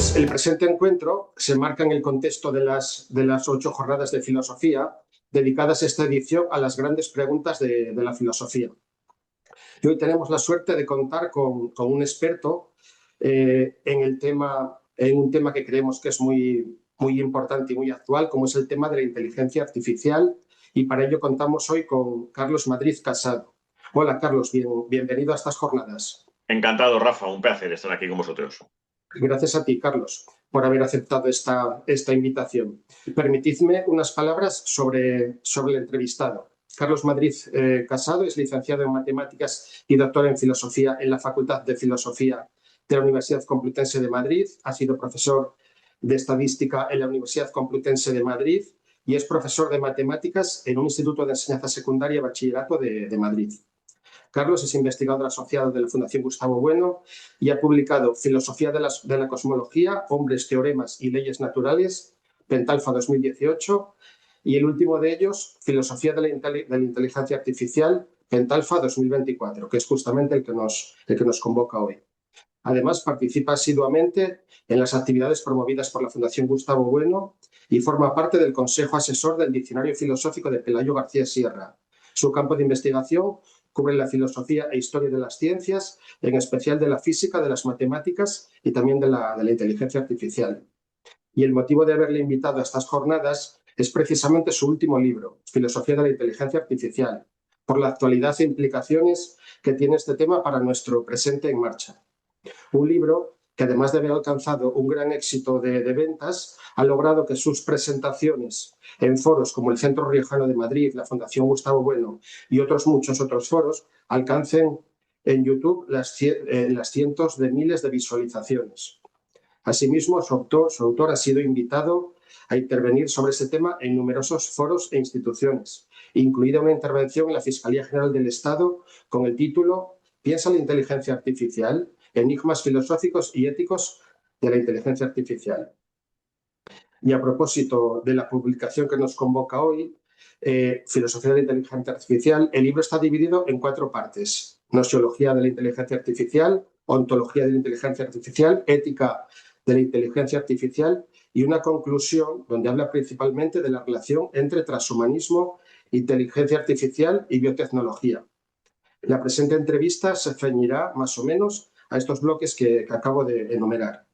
Pues el presente encuentro se marca en el contexto de las 8 jornadas de filosofía dedicadas esta edición a las grandes preguntas de la filosofía. Y hoy tenemos la suerte de contar con un experto en un tema que creemos que es muy importante y muy actual, como es el tema de la inteligencia artificial. Y para ello contamos hoy con Carlos Madrid Casado. Hola, Carlos, bienvenido a estas jornadas. Encantado, Rafa, un placer estar aquí con vosotros. Gracias a ti, Carlos, por haber aceptado esta invitación. Permitidme unas palabras sobre el entrevistado. Carlos Madrid Casado es licenciado en Matemáticas y doctor en Filosofía en la Facultad de Filosofía de la Universidad Complutense de Madrid. Ha sido profesor de Estadística en la Universidad Complutense de Madrid y es profesor de Matemáticas en un instituto de enseñanza secundaria y bachillerato de Madrid. Carlos es investigador asociado de la Fundación Gustavo Bueno y ha publicado Filosofía de la Cosmología, Hombres, Teoremas y Leyes Naturales, Pentalfa 2018, y el último de ellos, Filosofía de la Inteligencia Artificial, Pentalfa 2024, que es justamente el que nos convoca hoy. Además, participa asiduamente en las actividades promovidas por la Fundación Gustavo Bueno y forma parte del Consejo Asesor del Diccionario Filosófico de Pelayo García Sierra. Su campo de investigación cubre la filosofía e historia de las ciencias, en especial de la física, de las matemáticas y también de la inteligencia artificial. Y el motivo de haberle invitado a estas jornadas es precisamente su último libro, Filosofía de la Inteligencia Artificial, por la actualidad e implicaciones que tiene este tema para nuestro presente en marcha. Un libro que, además de haber alcanzado un gran éxito de ventas, ha logrado que sus presentaciones en foros como el Centro Riojano de Madrid, la Fundación Gustavo Bueno y muchos otros foros alcancen en YouTube las cientos de miles de visualizaciones. Asimismo, su autor ha sido invitado a intervenir sobre ese tema en numerosos foros e instituciones, incluida una intervención en la Fiscalía General del Estado con el título ¿Piensa la inteligencia artificial? Enigmas filosóficos y éticos de la inteligencia artificial. Y a propósito de la publicación que nos convoca hoy, Filosofía de la Inteligencia Artificial, el libro está dividido en 4 partes. Nosiología de la inteligencia artificial, ontología de la inteligencia artificial, ética de la inteligencia artificial y una conclusión donde habla principalmente de la relación entre transhumanismo, inteligencia artificial y biotecnología. La presente entrevista se ceñirá más o menos a estos bloques que acabo de enumerar.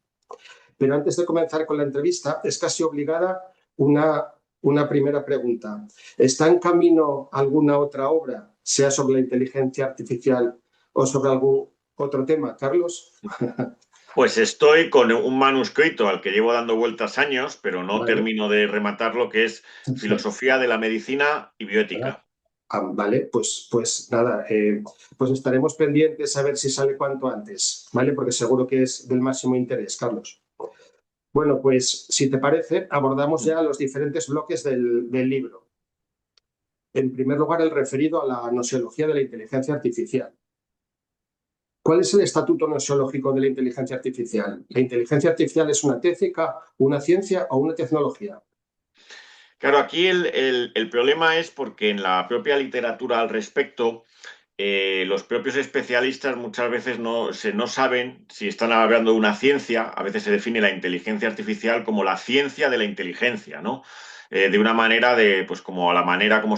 Pero antes de comenzar con la entrevista, es casi obligada una primera pregunta. ¿Está en camino alguna otra obra, sea sobre la inteligencia artificial o sobre algún otro tema, Carlos? Pues estoy con un manuscrito al que llevo dando vueltas años, pero no termino de rematarlo, que es Filosofía de la Medicina y Bioética. Vale, pues nada, pues estaremos pendientes a ver si sale cuanto antes, ¿vale? Porque seguro que es del máximo interés, Carlos. Bueno, pues si te parece, abordamos ya los diferentes bloques del libro. En primer lugar, el referido a la nosiología de la inteligencia artificial. ¿Cuál es el estatuto nosiológico de la inteligencia artificial? ¿La inteligencia artificial es una técnica, una ciencia o una tecnología? Claro, aquí el problema es porque en la propia literatura al respecto, los propios especialistas muchas veces no saben si están hablando de una ciencia. A veces se define la inteligencia artificial como la ciencia de la inteligencia, ¿no? De una manera pues como a la manera como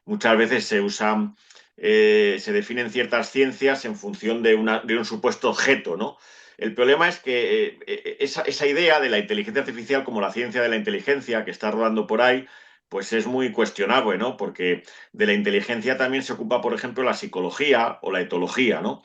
muchas veces se usan, se definen ciertas ciencias en función de un supuesto objeto, ¿no? El problema es que esa idea de la inteligencia artificial como la ciencia de la inteligencia que está rodando por ahí, pues es muy cuestionable, ¿no? Porque de la inteligencia también se ocupa, por ejemplo, la psicología o la etología, ¿no?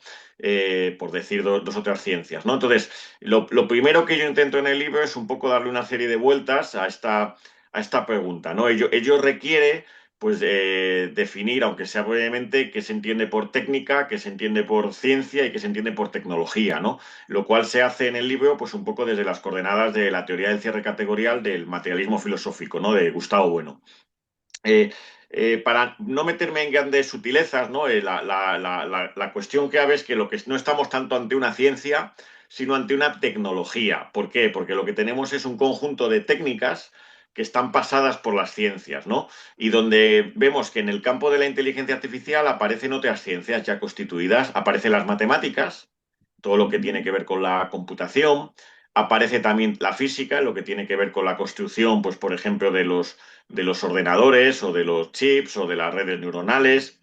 Por decir dos otras ciencias, ¿no? Entonces, lo primero que yo intento en el libro es un poco darle una serie de vueltas a esta pregunta, ¿no? Ello requiere, pues, definir, aunque sea brevemente, qué se entiende por técnica, qué se entiende por ciencia y qué se entiende por tecnología, ¿no? Lo cual se hace en el libro, pues, un poco desde las coordenadas de la teoría del cierre categorial del materialismo filosófico, ¿no? De Gustavo Bueno. Para no meterme en grandes sutilezas, ¿no? La cuestión clave es que no estamos tanto ante una ciencia, sino ante una tecnología. ¿Por qué? Porque lo que tenemos es un conjunto de técnicas que están pasadas por las ciencias, ¿no? Y donde vemos que en el campo de la inteligencia artificial aparecen otras ciencias ya constituidas, aparecen las matemáticas, todo lo que tiene que ver con la computación, aparece también la física, lo que tiene que ver con la construcción, pues por ejemplo, de los ordenadores o de los chips o de las redes neuronales.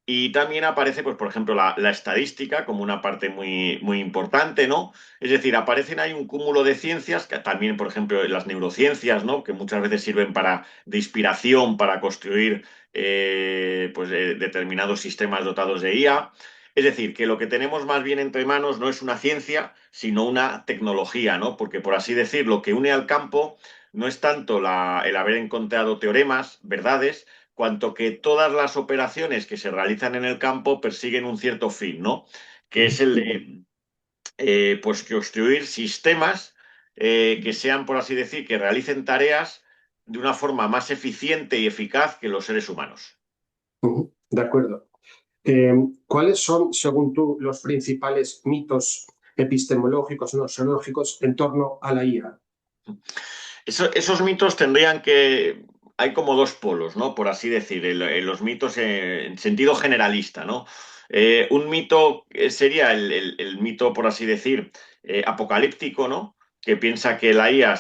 Y también aparece, pues, por ejemplo, la estadística como una parte muy, muy importante, ¿no? Es decir, aparecen ahí un cúmulo de ciencias, que también, por ejemplo, las neurociencias, ¿no? Que muchas veces sirven de inspiración para construir determinados sistemas dotados de IA. Es decir, que lo que tenemos más bien entre manos no es una ciencia, sino una tecnología, ¿no? Porque, por así decir, lo que une al campo no es tanto el haber encontrado teoremas, verdades, cuanto que todas las operaciones que se realizan en el campo persiguen un cierto fin, ¿no? Que es el de pues construir sistemas que sean, por así decir, que realicen tareas de una forma más eficiente y eficaz que los seres humanos. De acuerdo. ¿Cuáles son, según tú, los principales mitos epistemológicos o nosológicos en torno a la IA? Esos mitos tendrían que... Hay como dos polos, ¿no? Por así decir, los mitos en sentido generalista, ¿no? Un mito sería el mito, por así decir, apocalíptico, ¿no? Que piensa que la IA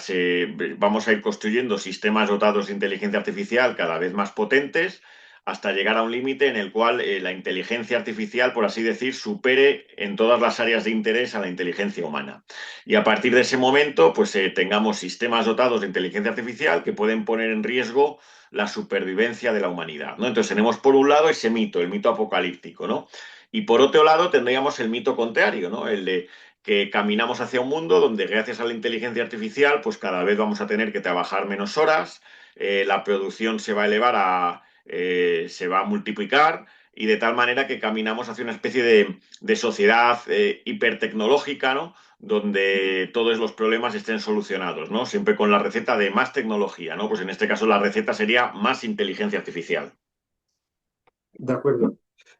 vamos a ir construyendo sistemas dotados de inteligencia artificial cada vez más potentes hasta llegar a un límite en el cual la inteligencia artificial, por así decir, supere en todas las áreas de interés a la inteligencia humana. Y a partir de ese momento, pues tengamos sistemas dotados de inteligencia artificial que pueden poner en riesgo la supervivencia de la humanidad, ¿no? Entonces tenemos por un lado ese mito, el mito apocalíptico, ¿no? Y por otro lado tendríamos el mito contrario, ¿no? El de que caminamos hacia un mundo donde gracias a la inteligencia artificial, pues cada vez vamos a tener que trabajar menos horas, la producción se va a elevar se va a multiplicar y de tal manera que caminamos hacia una especie de sociedad hipertecnológica, ¿no? Donde todos los problemas estén solucionados, ¿no? Siempre con la receta de más tecnología, ¿no? Pues en este caso la receta sería más inteligencia artificial. De acuerdo.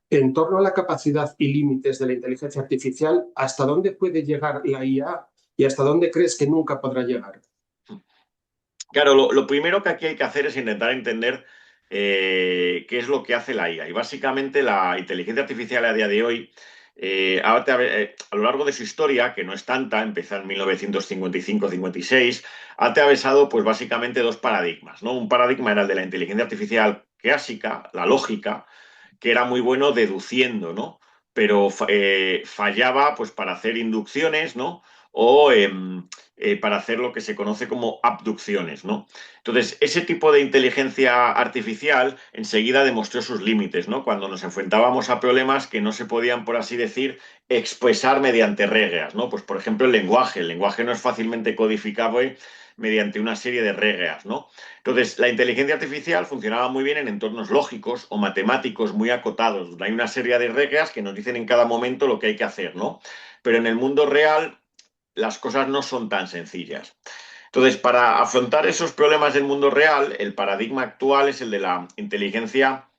En torno a la capacidad y límites de la inteligencia artificial, ¿hasta dónde puede llegar la IA y hasta dónde crees que nunca podrá llegar? Claro, lo primero que aquí hay que hacer es intentar entender qué es lo que hace la IA. Y básicamente la inteligencia artificial a día de hoy, a lo largo de su historia, que no es tanta, empezó en 1955-56, ha atravesado pues básicamente dos paradigmas, ¿no? Un paradigma era el de la inteligencia artificial clásica, la lógica, que era muy bueno deduciendo, ¿no? Pero fallaba pues para hacer inducciones, ¿no? O para hacer lo que se conoce como abducciones, ¿no? Entonces, ese tipo de inteligencia artificial enseguida demostró sus límites, ¿no? Cuando nos enfrentábamos a problemas que no se podían, por así decir, expresar mediante reglas, ¿no? Pues, por ejemplo, el lenguaje. El lenguaje no es fácilmente codificable mediante una serie de reglas, ¿no? Entonces, la inteligencia artificial funcionaba muy bien en entornos lógicos o matemáticos muy acotados, donde hay una serie de reglas que nos dicen en cada momento lo que hay que hacer, ¿no? Pero en el mundo real las cosas no son tan sencillas. Entonces, para afrontar esos problemas del mundo real, el paradigma actual es el de la inteligencia,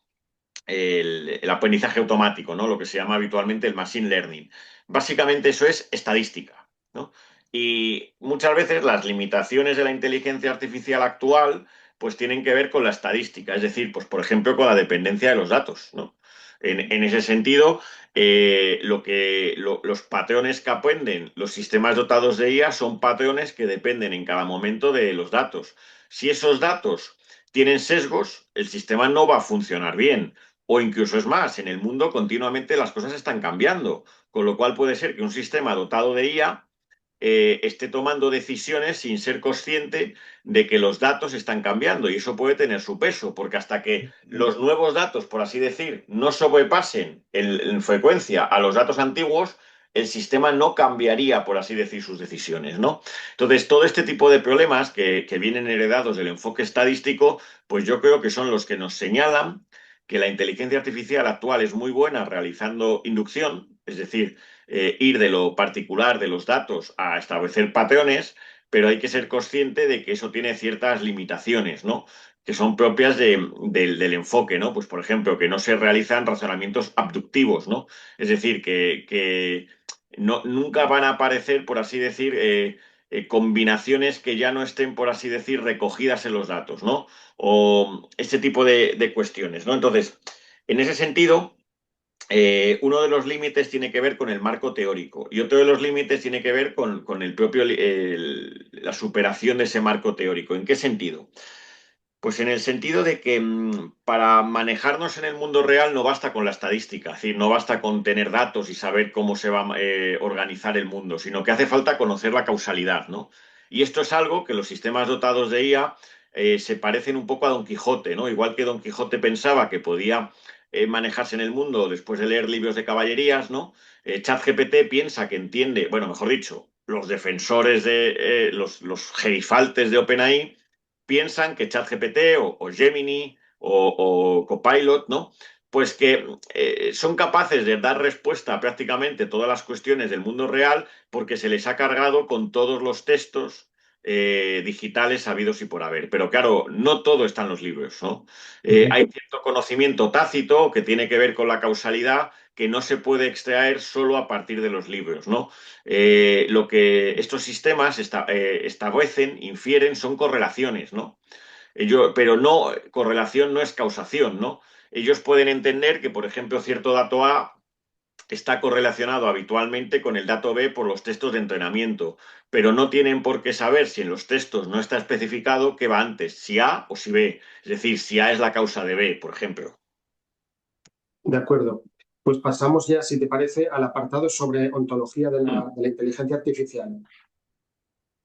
el aprendizaje automático, ¿no? Lo que se llama habitualmente el machine learning. Básicamente eso es estadística, ¿no? Y muchas veces las limitaciones de la inteligencia artificial actual pues tienen que ver con la estadística, es decir, pues por ejemplo con la dependencia de los datos, ¿no? En ese sentido, los patrones que aprenden los sistemas dotados de IA son patrones que dependen en cada momento de los datos. Si esos datos tienen sesgos, el sistema no va a funcionar bien. O incluso es más, en el mundo continuamente las cosas están cambiando, con lo cual puede ser que un sistema dotado de IA esté tomando decisiones sin ser consciente de que los datos están cambiando y eso puede tener su peso, porque hasta que los nuevos datos, por así decir, no sobrepasen en frecuencia a los datos antiguos, el sistema no cambiaría, por así decir, sus decisiones, ¿no? Entonces, todo este tipo de problemas que vienen heredados del enfoque estadístico, pues yo creo que son los que nos señalan que la inteligencia artificial actual es muy buena realizando inducción, es decir, ir de lo particular de los datos a establecer patrones, pero hay que ser consciente de que eso tiene ciertas limitaciones, ¿no? Que son propias del enfoque, ¿no? Pues, por ejemplo, que no se realizan razonamientos abductivos, ¿no? Es decir, que no, nunca van a aparecer, por así decir, combinaciones que ya no estén, por así decir, recogidas en los datos, ¿no? O este tipo de cuestiones, ¿no? Entonces, en ese sentido, uno de los límites tiene que ver con el marco teórico y otro de los límites tiene que ver con el propio, la superación de ese marco teórico. ¿En qué sentido? Pues en el sentido de que para manejarnos en el mundo real no basta con la estadística, es decir, no basta con tener datos y saber cómo se va a organizar el mundo, sino que hace falta conocer la causalidad, ¿no? Y esto es algo que los sistemas dotados de IA se parecen un poco a Don Quijote, ¿no? Igual que Don Quijote pensaba que podía manejarse en el mundo después de leer libros de caballerías, ¿no? ChatGPT piensa que entiende, bueno, mejor dicho, los defensores de los gerifaltes de OpenAI piensan que ChatGPT o Gemini o Copilot, ¿no? Pues que son capaces de dar respuesta a prácticamente todas las cuestiones del mundo real porque se les ha cargado con todos los textos digitales habidos y por haber. Pero claro, no todo está en los libros, ¿no? Ujú. Hay cierto conocimiento tácito que tiene que ver con la causalidad que no se puede extraer solo a partir de los libros, ¿no? Lo que estos sistemas establecen, infieren, son correlaciones, ¿no? Pero no, correlación no es causación, ¿no? Ellos pueden entender que, por ejemplo, cierto dato A está correlacionado habitualmente con el dato B por los textos de entrenamiento, pero no tienen por qué saber si en los textos no está especificado qué va antes, si A o si B. Es decir, si A es la causa de B, por ejemplo. De acuerdo. Pues pasamos ya, si te parece, al apartado sobre ontología de Mm. la inteligencia artificial.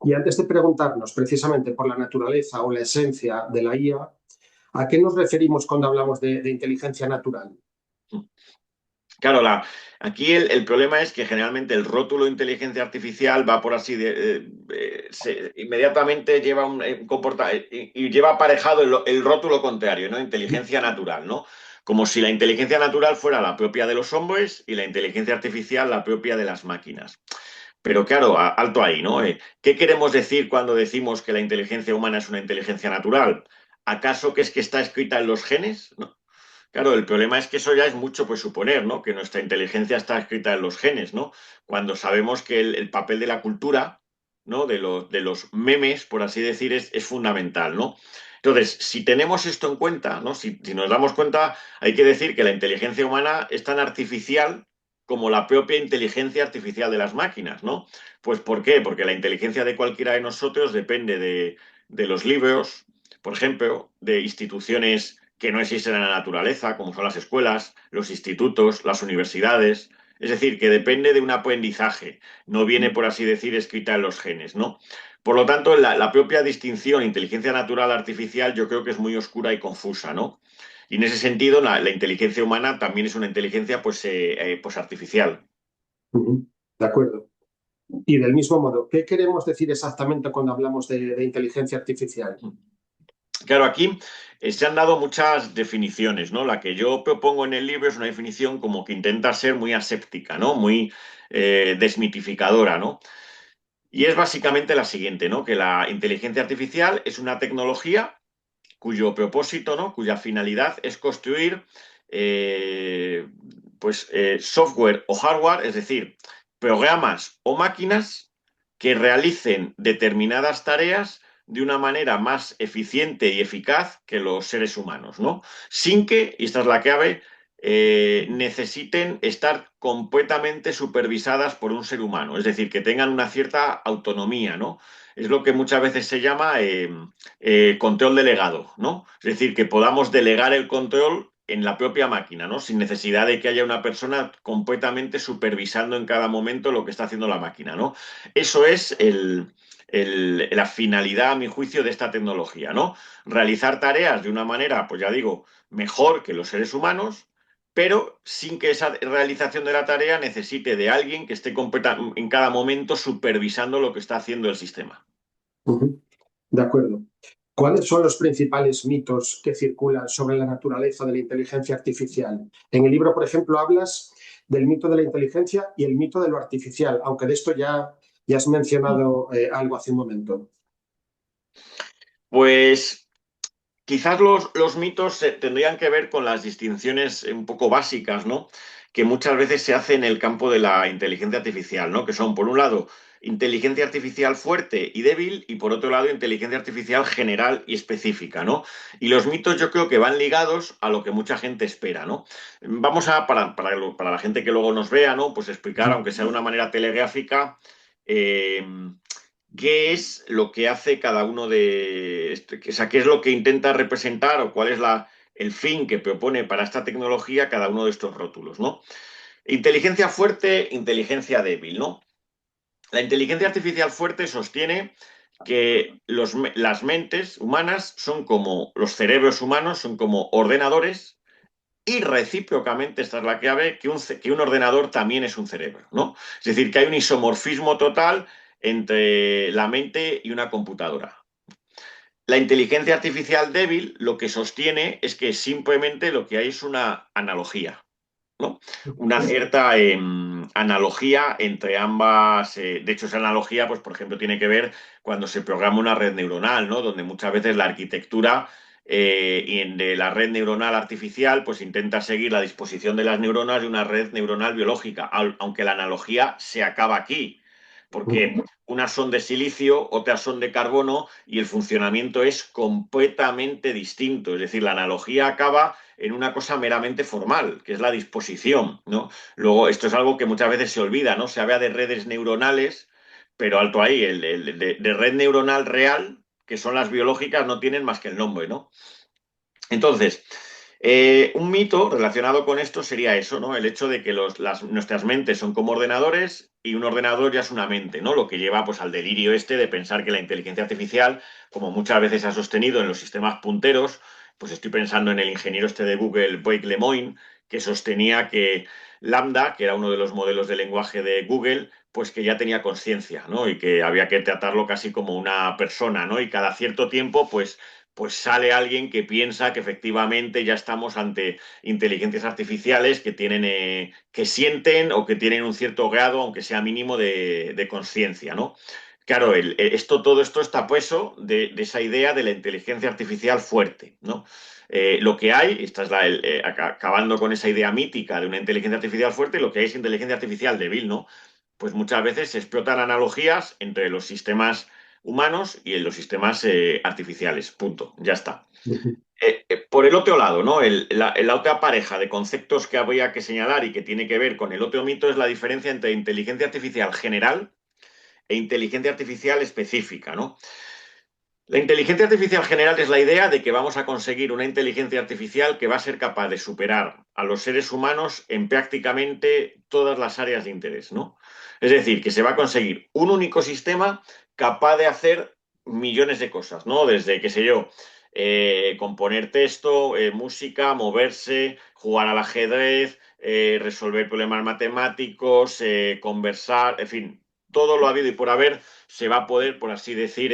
Y antes de preguntarnos precisamente por la naturaleza o la esencia de la IA, ¿a qué nos referimos cuando hablamos de inteligencia natural? Claro, aquí el problema es que generalmente el rótulo de inteligencia artificial va por así inmediatamente lleva un y lleva aparejado el rótulo contrario, ¿no? Inteligencia natural, ¿no? Como si la inteligencia natural fuera la propia de los hombres y la inteligencia artificial la propia de las máquinas. Pero claro, alto ahí, ¿no? ¿Qué queremos decir cuando decimos que la inteligencia humana es una inteligencia natural? ¿Acaso que es que está escrita en los genes? ¿No? Claro, el problema es que eso ya es mucho pues suponer, ¿no? Que nuestra inteligencia está escrita en los genes, ¿no? Cuando sabemos que el papel de la cultura, ¿no? De los memes, por así decir, es fundamental, ¿no? Entonces, si tenemos esto en cuenta, ¿no? Si nos damos cuenta, hay que decir que la inteligencia humana es tan artificial como la propia inteligencia artificial de las máquinas, ¿no? Pues ¿por qué? Porque la inteligencia de cualquiera de nosotros depende de los libros, por ejemplo, de instituciones que no existen en la naturaleza, como son las escuelas, los institutos, las universidades. Es decir, que depende de un aprendizaje, no viene, por así decir, escrita en los genes, ¿no? Por lo tanto, la propia distinción inteligencia natural artificial yo creo que es muy oscura y confusa, ¿no? Y en ese sentido, la inteligencia humana también es una inteligencia pues artificial. Ujú. De acuerdo. Y del mismo modo, ¿qué queremos decir exactamente cuando hablamos de inteligencia artificial? Claro, aquí se han dado muchas definiciones, ¿no? La que yo propongo en el libro es una definición como que intenta ser muy aséptica, ¿no? Muy desmitificadora, ¿no? Y es básicamente la siguiente, ¿no? Que la inteligencia artificial es una tecnología cuyo propósito, ¿no? Cuya finalidad es construir software o hardware, es decir, programas o máquinas que realicen determinadas tareas de una manera más eficiente y eficaz que los seres humanos, ¿no? Sin que, y esta es la clave, necesiten estar completamente supervisadas por un ser humano, es decir, que tengan una cierta autonomía, ¿no? Es lo que muchas veces se llama control delegado, ¿no? Es decir, que podamos delegar el control en la propia máquina, ¿no? Sin necesidad de que haya una persona completamente supervisando en cada momento lo que está haciendo la máquina, ¿no? Eso es la finalidad, a mi juicio, de esta tecnología, ¿no? Realizar tareas de una manera, pues ya digo, mejor que los seres humanos, pero sin que esa realización de la tarea necesite de alguien que esté en cada momento supervisando lo que está haciendo el sistema. Ujú. De acuerdo. ¿Cuáles son los principales mitos que circulan sobre la naturaleza de la inteligencia artificial? En el libro, por ejemplo, hablas del mito de la inteligencia y el mito de lo artificial, aunque de esto ya has mencionado algo hace un momento. Pues quizás los mitos tendrían que ver con las distinciones un poco básicas, ¿no? Que muchas veces se hacen en el campo de la inteligencia artificial, ¿no? Que son, por un lado, inteligencia artificial fuerte y débil y por otro lado inteligencia artificial general y específica, ¿no? Y los mitos yo creo que van ligados a lo que mucha gente espera, ¿no? Vamos a, para la gente que luego nos vea, ¿no? Pues explicar, aunque sea de una manera telegráfica, eh, qué es lo que hace cada uno o sea, qué es lo que intenta representar o cuál es el fin que propone para esta tecnología cada uno de estos rótulos, ¿no? Inteligencia fuerte, inteligencia débil, ¿no? La inteligencia artificial fuerte sostiene que las mentes humanas son como los cerebros humanos, son como ordenadores y recíprocamente, esta es la clave, que un ordenador también es un cerebro, ¿no? Es decir, que hay un isomorfismo total entre la mente y una computadora. La inteligencia artificial débil lo que sostiene es que simplemente lo que hay es una analogía, ¿no? Una cierta analogía entre ambas. De hecho, esa analogía, pues, por ejemplo, tiene que ver cuando se programa una red neuronal, ¿no? Donde muchas veces la arquitectura de la red neuronal artificial, pues intenta seguir la disposición de las neuronas de una red neuronal biológica, aunque la analogía se acaba aquí, porque unas son de silicio, otras son de carbono y el funcionamiento es completamente distinto. Es decir, la analogía acaba en una cosa meramente formal, que es la disposición, ¿no? Luego, esto es algo que muchas veces se olvida, ¿no? Se habla de redes neuronales, pero alto ahí, de red neuronal real, que son las biológicas, no tienen más que el nombre, ¿no? Entonces, un mito relacionado con esto sería eso, ¿no? El hecho de que nuestras mentes son como ordenadores y un ordenador ya es una mente, ¿no? Lo que lleva pues al delirio este de pensar que la inteligencia artificial, como muchas veces se ha sostenido en los sistemas punteros, pues estoy pensando en el ingeniero este de Google, Blake Lemoine, que sostenía que Lambda, que era uno de los modelos de lenguaje de Google, pues que ya tenía conciencia, ¿no? Y que había que tratarlo casi como una persona, ¿no? Y cada cierto tiempo, pues sale alguien que piensa que efectivamente ya estamos ante inteligencias artificiales que tienen, que sienten o que tienen un cierto grado, aunque sea mínimo, de conciencia, ¿no? Claro, todo esto está puesto de esa idea de la inteligencia artificial fuerte, ¿no? Lo que hay, esta es acabando con esa idea mítica de una inteligencia artificial fuerte, lo que hay es inteligencia artificial débil, ¿no? Pues muchas veces se explotan analogías entre los sistemas humanos y en los sistemas artificiales. Punto. Ya está. Por el otro lado, ¿no? La otra pareja de conceptos que habría que señalar y que tiene que ver con el otro mito es la diferencia entre inteligencia artificial general e inteligencia artificial específica, ¿no? La inteligencia artificial general es la idea de que vamos a conseguir una inteligencia artificial que va a ser capaz de superar a los seres humanos en prácticamente todas las áreas de interés, ¿no? Es decir, que se va a conseguir un único sistema capaz de hacer millones de cosas, ¿no? Desde, qué sé yo, componer texto, música, moverse, jugar al ajedrez, resolver problemas matemáticos, conversar, en fin, todo lo habido y por haber se va a poder, por así decir,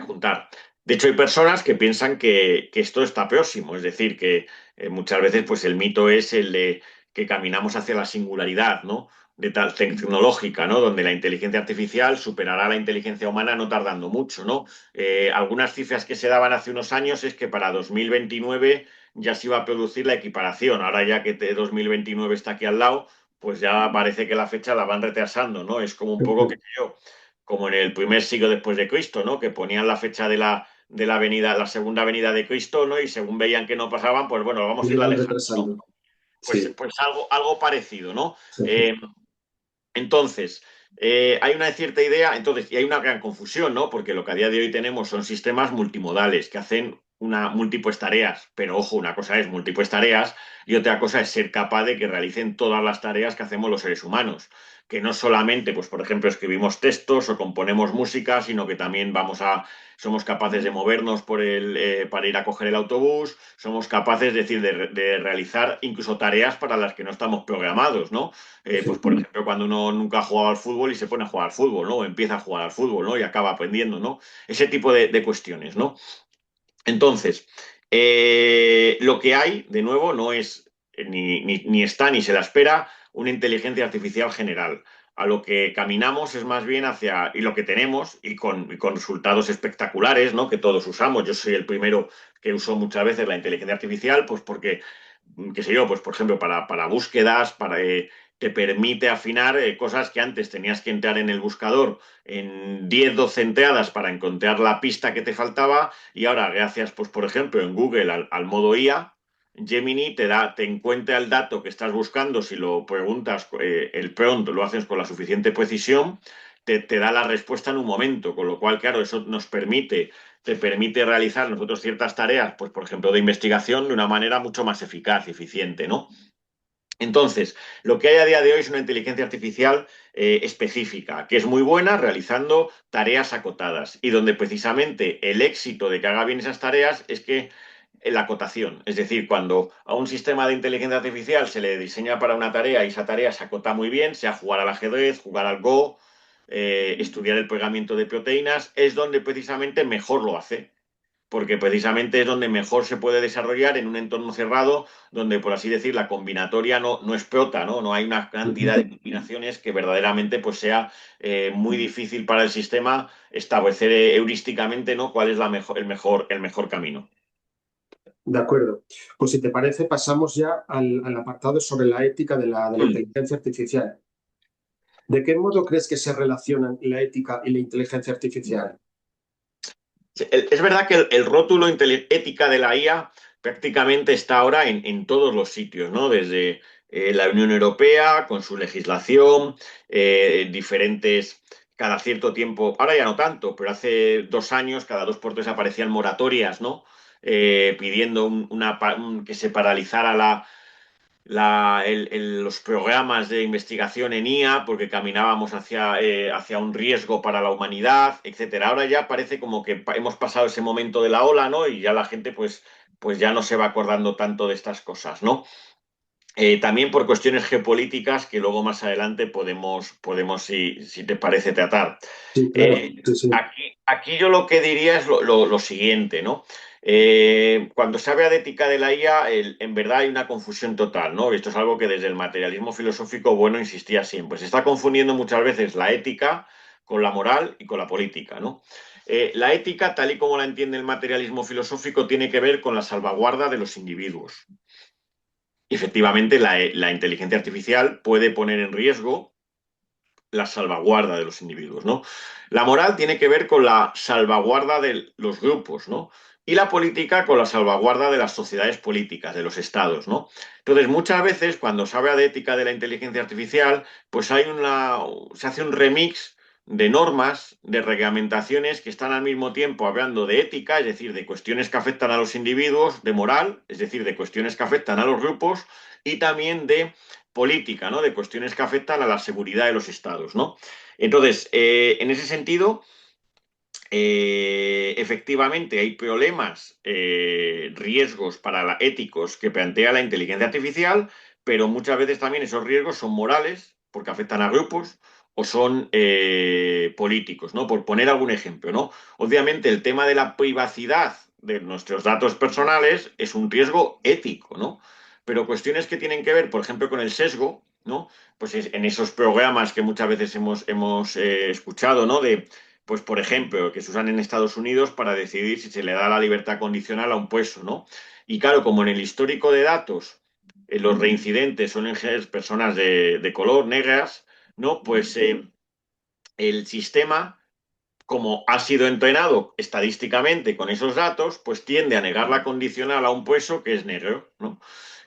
juntar. De hecho, hay personas que piensan que esto está próximo, es decir, que muchas veces pues el mito es el de que caminamos hacia la singularidad, ¿no? De tal tecnológica, ¿no? Donde la inteligencia artificial superará a la inteligencia humana no tardando mucho, ¿no? Algunas cifras que se daban hace unos años es que para 2029 ya se iba a producir la equiparación. Ahora ya que 2029 está aquí al lado, pues ya parece que la fecha la van retrasando, ¿no? Es como un poco que yo como en el primer siglo después de Cristo, ¿no? Que ponían la fecha de la venida, la segunda venida de Cristo, ¿no? Y según veían que no pasaban, pues bueno, vamos a Le ir van alejando, ¿no? retrasando. Pues, Sí. pues algo parecido, ¿no? Entonces, hay una cierta idea, entonces, y hay una gran confusión, ¿no? Porque lo que a día de hoy tenemos son sistemas multimodales que hacen múltiples tareas, pero ojo, una cosa es múltiples tareas y otra cosa es ser capaz de que realicen todas las tareas que hacemos los seres humanos, que no solamente, pues, por ejemplo, escribimos textos o componemos música, sino que también somos capaces de movernos para ir a coger el autobús, somos capaces, es decir, de realizar incluso tareas para las que no estamos programados, ¿no? Pues por ejemplo, cuando uno nunca ha jugado al fútbol y se pone a jugar al fútbol, ¿no? O empieza a jugar al fútbol, ¿no? Y acaba aprendiendo, ¿no? Ese tipo de cuestiones, ¿no? Entonces, lo que hay, de nuevo, no es ni está ni se la espera una inteligencia artificial general. A lo que caminamos es más bien hacia, y lo que tenemos, y con resultados espectaculares, ¿no? Que todos usamos. Yo soy el primero que uso muchas veces la inteligencia artificial, pues porque, qué sé yo, pues por ejemplo, para búsquedas, te permite afinar cosas que antes tenías que entrar en el buscador en 10 12 entradas para encontrar la pista que te faltaba y ahora gracias, pues por ejemplo, en Google al modo IA, Gemini te encuentra el dato que estás buscando si lo preguntas, el prompt lo haces con la suficiente precisión, te da la respuesta en un momento, con lo cual, claro, eso te permite realizar nosotros ciertas tareas, pues por ejemplo, de investigación de una manera mucho más eficaz y eficiente, ¿no? Entonces, lo que hay a día de hoy es una inteligencia artificial específica, que es muy buena realizando tareas acotadas y donde precisamente el éxito de que haga bien esas tareas es que la acotación, es decir, cuando a un sistema de inteligencia artificial se le diseña para una tarea y esa tarea se acota muy bien, sea jugar al ajedrez, jugar al Go, estudiar el plegamiento de proteínas, es donde precisamente mejor lo hace porque precisamente es donde mejor se puede desarrollar en un entorno cerrado, donde, por así decir, la combinatoria no explota, ¿no? No hay una cantidad de combinaciones que verdaderamente pues, sea muy difícil para el sistema establecer heurísticamente, ¿no? cuál es el mejor camino. De acuerdo. Pues si te parece, pasamos ya al apartado sobre la ética de la inteligencia artificial. ¿De qué modo crees que se relacionan la ética y la inteligencia artificial? Es verdad que el rótulo ética de la IA prácticamente está ahora en todos los sitios, ¿no? Desde la Unión Europea, con su legislación, diferentes, cada cierto tiempo, ahora ya no tanto, pero hace 2 años, cada 2 por 3 aparecían moratorias, ¿no? Pidiendo que se paralizara los programas de investigación en IA porque caminábamos hacia un riesgo para la humanidad, etcétera. Ahora ya parece como que hemos pasado ese momento de la ola, ¿no? Y ya la gente pues ya no se va acordando tanto de estas cosas, ¿no? También por cuestiones geopolíticas que luego más adelante podemos si te parece, tratar. Sí, claro. Sí, sí. Aquí yo lo que diría es lo siguiente, ¿no? Cuando se habla de ética de la IA, en verdad hay una confusión total, ¿no? Esto es algo que desde el materialismo filosófico bueno insistía siempre. Se está confundiendo muchas veces la ética con la moral y con la política, ¿no? La ética, tal y como la entiende el materialismo filosófico, tiene que ver con la salvaguarda de los individuos. Y efectivamente, la inteligencia artificial puede poner en riesgo la salvaguarda de los individuos, ¿no? La moral tiene que ver con la salvaguarda de los grupos, ¿no? Y la política con la salvaguarda de las sociedades políticas, de los estados, ¿no? Entonces, muchas veces, cuando se habla de ética de la inteligencia artificial, pues se hace un remix de normas, de reglamentaciones que están al mismo tiempo hablando de ética, es decir, de cuestiones que afectan a los individuos, de moral, es decir, de cuestiones que afectan a los grupos, y también de política, ¿no? De cuestiones que afectan a la seguridad de los estados, ¿no? Entonces, en ese sentido, efectivamente hay problemas, riesgos éticos que plantea la inteligencia artificial, pero muchas veces también esos riesgos son morales, porque afectan a grupos, o son políticos, ¿no? Por poner algún ejemplo, ¿no? Obviamente el tema de la privacidad de nuestros datos personales es un riesgo ético, ¿no? Pero cuestiones que tienen que ver, por ejemplo, con el sesgo, ¿no? Pues en esos programas que muchas veces hemos escuchado, ¿no? Pues por ejemplo, que se usan en Estados Unidos para decidir si se le da la libertad condicional a un puesto, ¿no? Y claro, como en el histórico de datos los reincidentes suelen ser personas de color, negras, ¿no? Pues el sistema, como ha sido entrenado estadísticamente con esos datos, pues tiende a negar la condicional a un puesto que es negro, ¿no?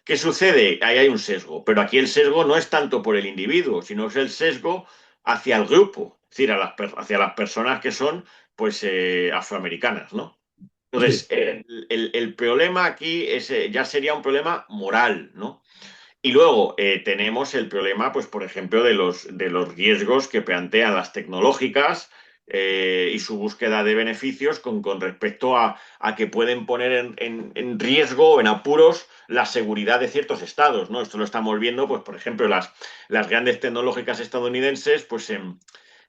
¿Qué sucede? Ahí hay un sesgo, pero aquí el sesgo no es tanto por el individuo, sino es el sesgo hacia el grupo, es decir, hacia las personas que son pues afroamericanas, ¿no? Sí. Entonces, el problema aquí ya sería un problema moral, ¿no? Y luego tenemos el problema, pues, por ejemplo, de los riesgos que plantean las tecnológicas y su búsqueda de beneficios con respecto a que pueden poner en riesgo o en apuros la seguridad de ciertos estados, ¿no? Esto lo estamos viendo, pues, por ejemplo, las grandes tecnológicas estadounidenses, pues,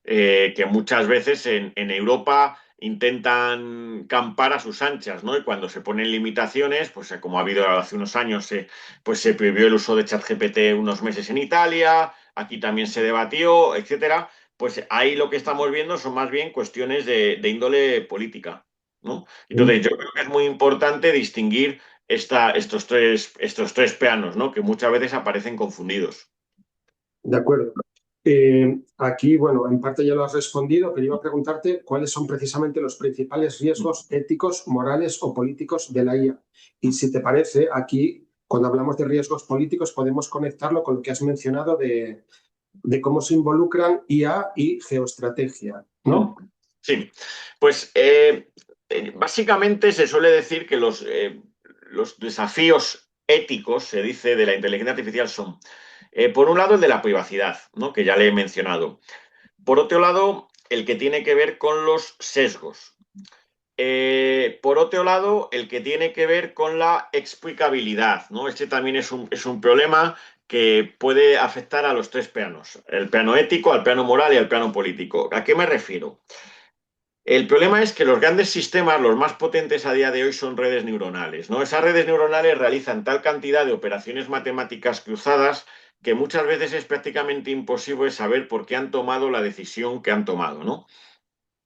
que muchas veces en Europa intentan campar a sus anchas, ¿no? Y cuando se ponen limitaciones, pues como ha habido hace unos años, pues se prohibió el uso de ChatGPT unos meses en Italia, aquí también se debatió, etcétera. Pues ahí lo que estamos viendo son más bien cuestiones de índole política, ¿no? Entonces, yo creo que es muy importante distinguir estos tres planos, ¿no? Que muchas veces aparecen confundidos. De acuerdo. Aquí, bueno, en parte ya lo has respondido, pero iba a preguntarte cuáles son precisamente los principales riesgos éticos, morales o políticos de la IA. Y si te parece, aquí, cuando hablamos de riesgos políticos, podemos conectarlo con lo que has mencionado de cómo se involucran IA y geoestrategia, ¿no? Sí, pues básicamente se suele decir que los desafíos éticos, se dice, de la inteligencia artificial son, por un lado, el de la privacidad, ¿no? Que ya le he mencionado. Por otro lado, el que tiene que ver con los sesgos. Por otro lado, el que tiene que ver con la explicabilidad, ¿no? Este también es un problema que puede afectar a los tres planos, el plano ético, al plano moral y al plano político. ¿A qué me refiero? El problema es que los grandes sistemas, los más potentes a día de hoy, son redes neuronales, ¿no? Esas redes neuronales realizan tal cantidad de operaciones matemáticas cruzadas que muchas veces es prácticamente imposible saber por qué han tomado la decisión que han tomado, ¿no?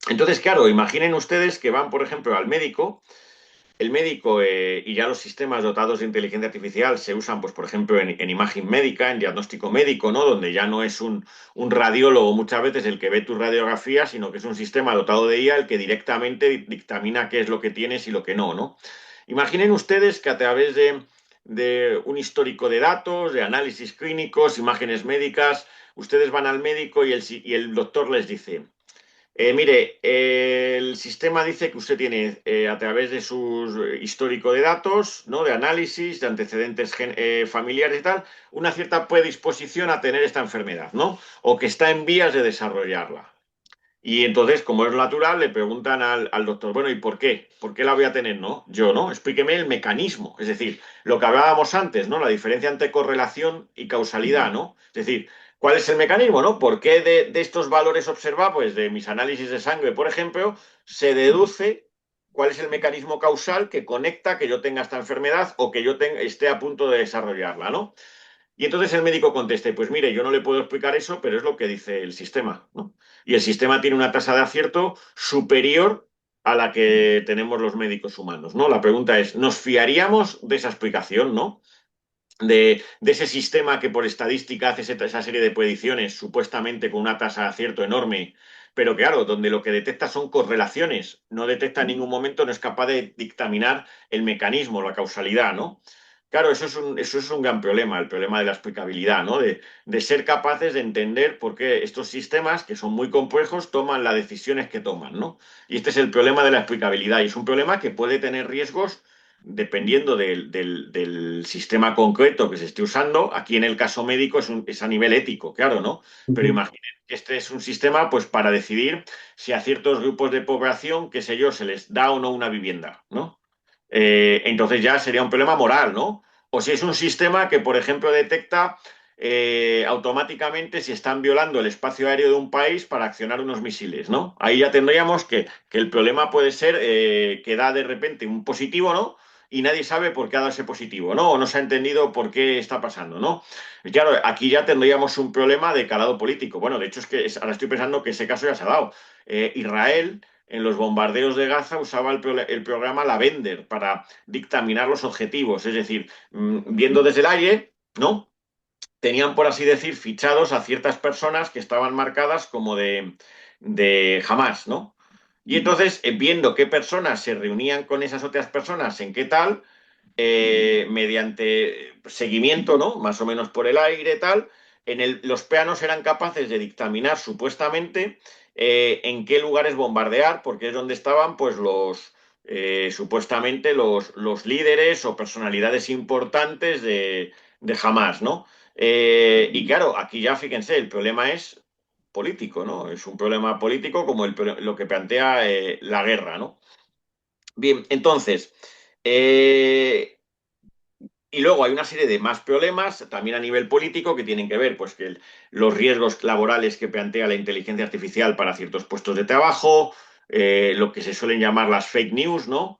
Entonces, claro, imaginen ustedes que van, por ejemplo, al médico. El médico y ya los sistemas dotados de inteligencia artificial se usan, pues, por ejemplo, en imagen médica, en diagnóstico médico, ¿no? Donde ya no es un radiólogo muchas veces el que ve tu radiografía, sino que es un sistema dotado de IA el que directamente dictamina qué es lo que tienes y lo que no, ¿no? Imaginen ustedes que a través de un histórico de datos, de análisis clínicos, imágenes médicas, ustedes van al médico y el doctor les dice, mire, el sistema dice que usted tiene, a través de su histórico de datos, ¿no? De análisis, de antecedentes familiares y tal, una cierta predisposición a tener esta enfermedad, ¿no? O que está en vías de desarrollarla. Y entonces, como es natural, le preguntan al doctor, bueno, ¿y por qué? ¿Por qué la voy a tener, no? Yo, ¿no? Explíqueme el mecanismo. Es decir, lo que hablábamos antes, ¿no? La diferencia entre correlación y causalidad, ¿no? Es decir, ¿cuál es el mecanismo, no? ¿Por qué de estos valores observados, pues de mis análisis de sangre, por ejemplo, se deduce cuál es el mecanismo causal que conecta que yo tenga esta enfermedad o que yo esté a punto de desarrollarla, ¿no? Y entonces el médico conteste, pues mire, yo no le puedo explicar eso, pero es lo que dice el sistema, ¿no? Y el sistema tiene una tasa de acierto superior a la que tenemos los médicos humanos, ¿no? La pregunta es, ¿nos fiaríamos de esa explicación, ¿no? De ese sistema que por estadística hace esa serie de predicciones, supuestamente con una tasa de acierto enorme, pero claro, donde lo que detecta son correlaciones, no detecta en ningún momento, no es capaz de dictaminar el mecanismo, la causalidad, ¿no? Claro, eso es un gran problema, el problema de la explicabilidad, ¿no? De ser capaces de entender por qué estos sistemas, que son muy complejos, toman las decisiones que toman, ¿no? Y este es el problema de la explicabilidad, y es un problema que puede tener riesgos dependiendo del sistema concreto que se esté usando. Aquí en el caso médico es a nivel ético, claro, ¿no? Pero Ujú. imaginen que este es un sistema pues para decidir si a ciertos grupos de población, qué sé yo, se les da o no una vivienda, ¿no? Entonces ya sería un problema moral, ¿no? O si es un sistema que, por ejemplo, detecta automáticamente si están violando el espacio aéreo de un país para accionar unos misiles, ¿no? Ahí ya tendríamos que el problema puede ser que da de repente un positivo, ¿no? Y nadie sabe por qué ha dado ese positivo, ¿no? O no se ha entendido por qué está pasando, ¿no? Y claro, aquí ya tendríamos un problema de calado político. Bueno, de hecho es que ahora estoy pensando que ese caso ya se ha dado. Israel en los bombardeos de Gaza usaba el programa Lavender para dictaminar los objetivos, es decir, viendo desde el aire, ¿no? Tenían, por así decir, fichados a ciertas personas que estaban marcadas como de Hamas, ¿no? Y entonces, viendo qué personas se reunían con esas otras personas, en qué tal, mediante seguimiento, ¿no? Más o menos por el aire, tal, los peanos eran capaces de dictaminar supuestamente en qué lugares bombardear, porque es donde estaban, pues, supuestamente los líderes o personalidades importantes de Hamas, ¿no? Y claro, aquí ya fíjense, el problema es político, ¿no? Es un problema político como lo que plantea la guerra, ¿no? Bien, entonces, eh, y luego hay una serie de más problemas, también a nivel político, que tienen que ver, pues, que los riesgos laborales que plantea la inteligencia artificial para ciertos puestos de trabajo, lo que se suelen llamar las fake news, ¿no?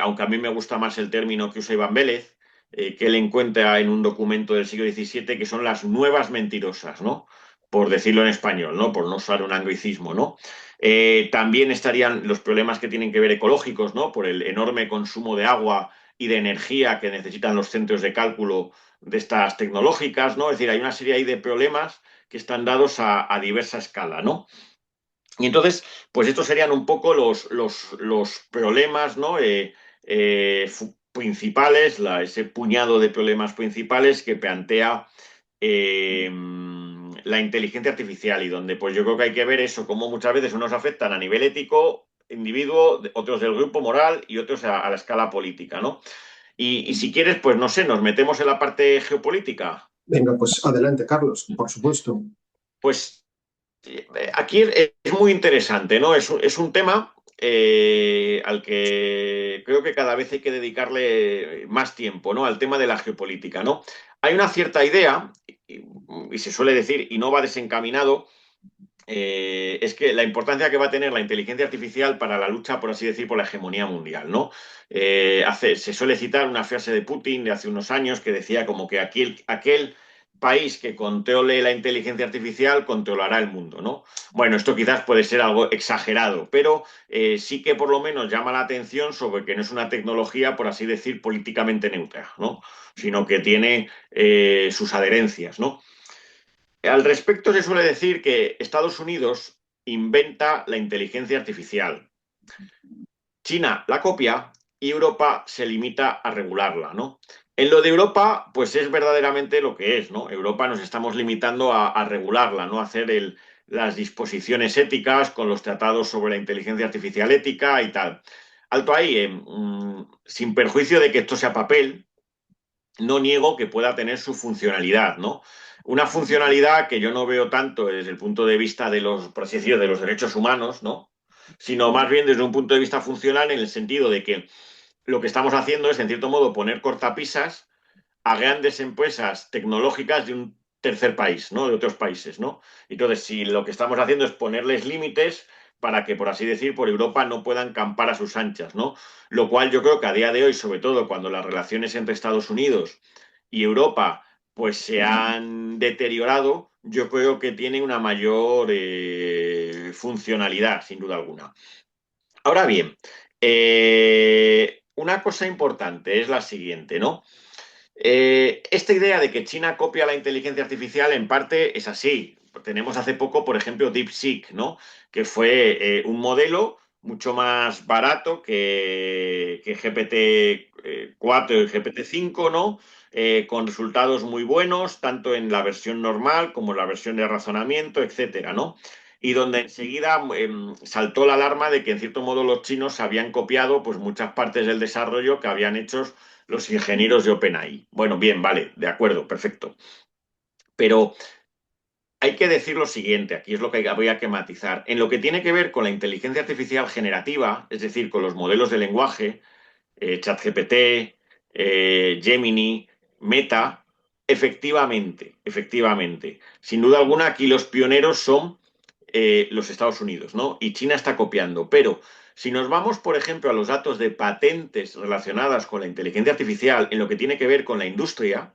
Aunque a mí me gusta más el término que usa Iván Vélez, que él encuentra en un documento del siglo XVII, que son las nuevas mentirosas, ¿no? Por decirlo en español, ¿no? Por no usar un anglicismo, ¿no? También estarían los problemas que tienen que ver ecológicos, ¿no? Por el enorme consumo de agua y de energía que necesitan los centros de cálculo de estas tecnológicas, ¿no? Es decir, hay una serie ahí de problemas que están dados a diversa escala, ¿no? Y entonces, pues estos serían un poco los problemas, ¿no? Principales, ese puñado de problemas principales que plantea la inteligencia artificial y donde pues yo creo que hay que ver eso, cómo muchas veces unos afectan a nivel ético, individuo, otros del grupo moral y otros a la escala política, ¿no? Y si quieres, pues no sé, nos metemos en la parte geopolítica. Venga, pues adelante, Carlos, por supuesto. Pues aquí es muy interesante, ¿no? Es un tema al que creo que cada vez hay que dedicarle más tiempo, ¿no? Al tema de la geopolítica, ¿no? Hay una cierta idea, y se suele decir, y no va desencaminado, es que la importancia que va a tener la inteligencia artificial para la lucha, por así decir, por la hegemonía mundial, ¿no? Se suele citar una frase de Putin de hace unos años que decía como que aquel país que controle la inteligencia artificial controlará el mundo, ¿no? Bueno, esto quizás puede ser algo exagerado, pero sí que por lo menos llama la atención sobre que no es una tecnología, por así decir, políticamente neutra, ¿no? Sino que tiene sus adherencias, ¿no? Al respecto se suele decir que Estados Unidos inventa la inteligencia artificial, China la copia y Europa se limita a regularla, ¿no? En lo de Europa, pues es verdaderamente lo que es, ¿no? Europa nos estamos limitando a regularla, ¿no? A hacer las disposiciones éticas con los tratados sobre la inteligencia artificial ética y tal. Alto ahí, sin perjuicio de que esto sea papel, no niego que pueda tener su funcionalidad, ¿no? Una funcionalidad que yo no veo tanto desde el punto de vista de los, por así decirlo, de los derechos humanos, ¿no? Sino más bien desde un punto de vista funcional en el sentido de que lo que estamos haciendo es, en cierto modo, poner cortapisas a grandes empresas tecnológicas de un tercer país, ¿no? De otros países, ¿no? Entonces, si lo que estamos haciendo es ponerles límites para que, por así decir, por Europa no puedan campar a sus anchas, ¿no? Lo cual yo creo que a día de hoy, sobre todo cuando las relaciones entre Estados Unidos y Europa pues se han deteriorado, yo creo que tiene una mayor funcionalidad, sin duda alguna. Ahora bien, una cosa importante es la siguiente, ¿no? Esta idea de que China copia la inteligencia artificial en parte es así. Tenemos hace poco, por ejemplo, DeepSeek, ¿no? Que fue un modelo mucho más barato que GPT-4 y GPT-5, ¿no? Con resultados muy buenos, tanto en la versión normal como en la versión de razonamiento, etcétera, ¿no? Y donde enseguida saltó la alarma de que, en cierto modo, los chinos habían copiado pues, muchas partes del desarrollo que habían hecho los ingenieros de OpenAI. Bueno, bien, vale, de acuerdo, perfecto. Pero hay que decir lo siguiente, aquí es lo que habría que matizar. En lo que tiene que ver con la inteligencia artificial generativa, es decir, con los modelos de lenguaje, ChatGPT, Gemini, Meta, efectivamente. Sin duda alguna, aquí los pioneros son los Estados Unidos, ¿no? Y China está copiando. Pero si nos vamos, por ejemplo, a los datos de patentes relacionadas con la inteligencia artificial en lo que tiene que ver con la industria,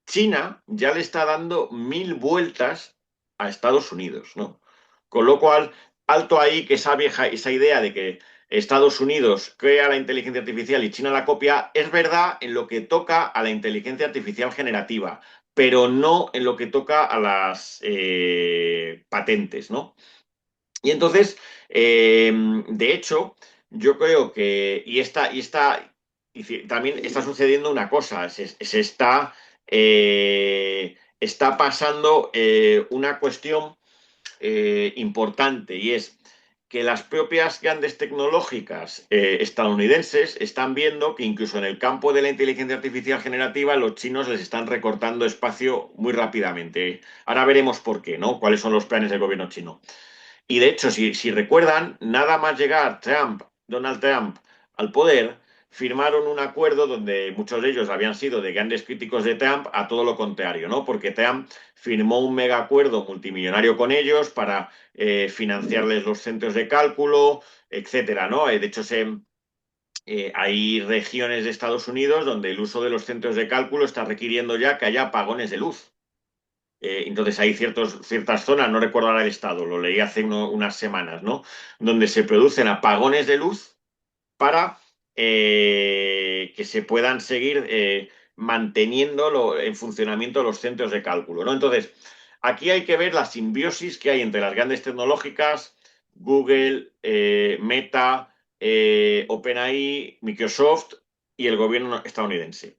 China ya le está dando 1000 vueltas a Estados Unidos, ¿no? Con lo cual, alto ahí que esa idea de que Estados Unidos crea la inteligencia artificial y China la copia, es verdad en lo que toca a la inteligencia artificial generativa, pero no en lo que toca a las patentes, ¿no? Y entonces, de hecho, yo creo que, también está sucediendo una cosa, está pasando una cuestión importante y es que las propias grandes tecnológicas estadounidenses están viendo que incluso en el campo de la inteligencia artificial generativa los chinos les están recortando espacio muy rápidamente. Ahora veremos por qué, ¿no? ¿Cuáles son los planes del gobierno chino? Y de hecho, si recuerdan, nada más llegar Donald Trump al poder, firmaron un acuerdo donde muchos de ellos habían sido de grandes críticos de Trump a todo lo contrario, ¿no? Porque Trump firmó un mega acuerdo multimillonario con ellos para financiarles los centros de cálculo, etcétera, ¿no? De hecho, hay regiones de Estados Unidos donde el uso de los centros de cálculo está requiriendo ya que haya apagones de luz. Entonces hay ciertas zonas, no recuerdo ahora el estado, lo leí hace unas semanas, ¿no? Donde se producen apagones de luz para que se puedan seguir manteniendo en funcionamiento los centros de cálculo, ¿no? Entonces, aquí hay que ver la simbiosis que hay entre las grandes tecnológicas, Google, Meta, OpenAI, Microsoft y el gobierno estadounidense.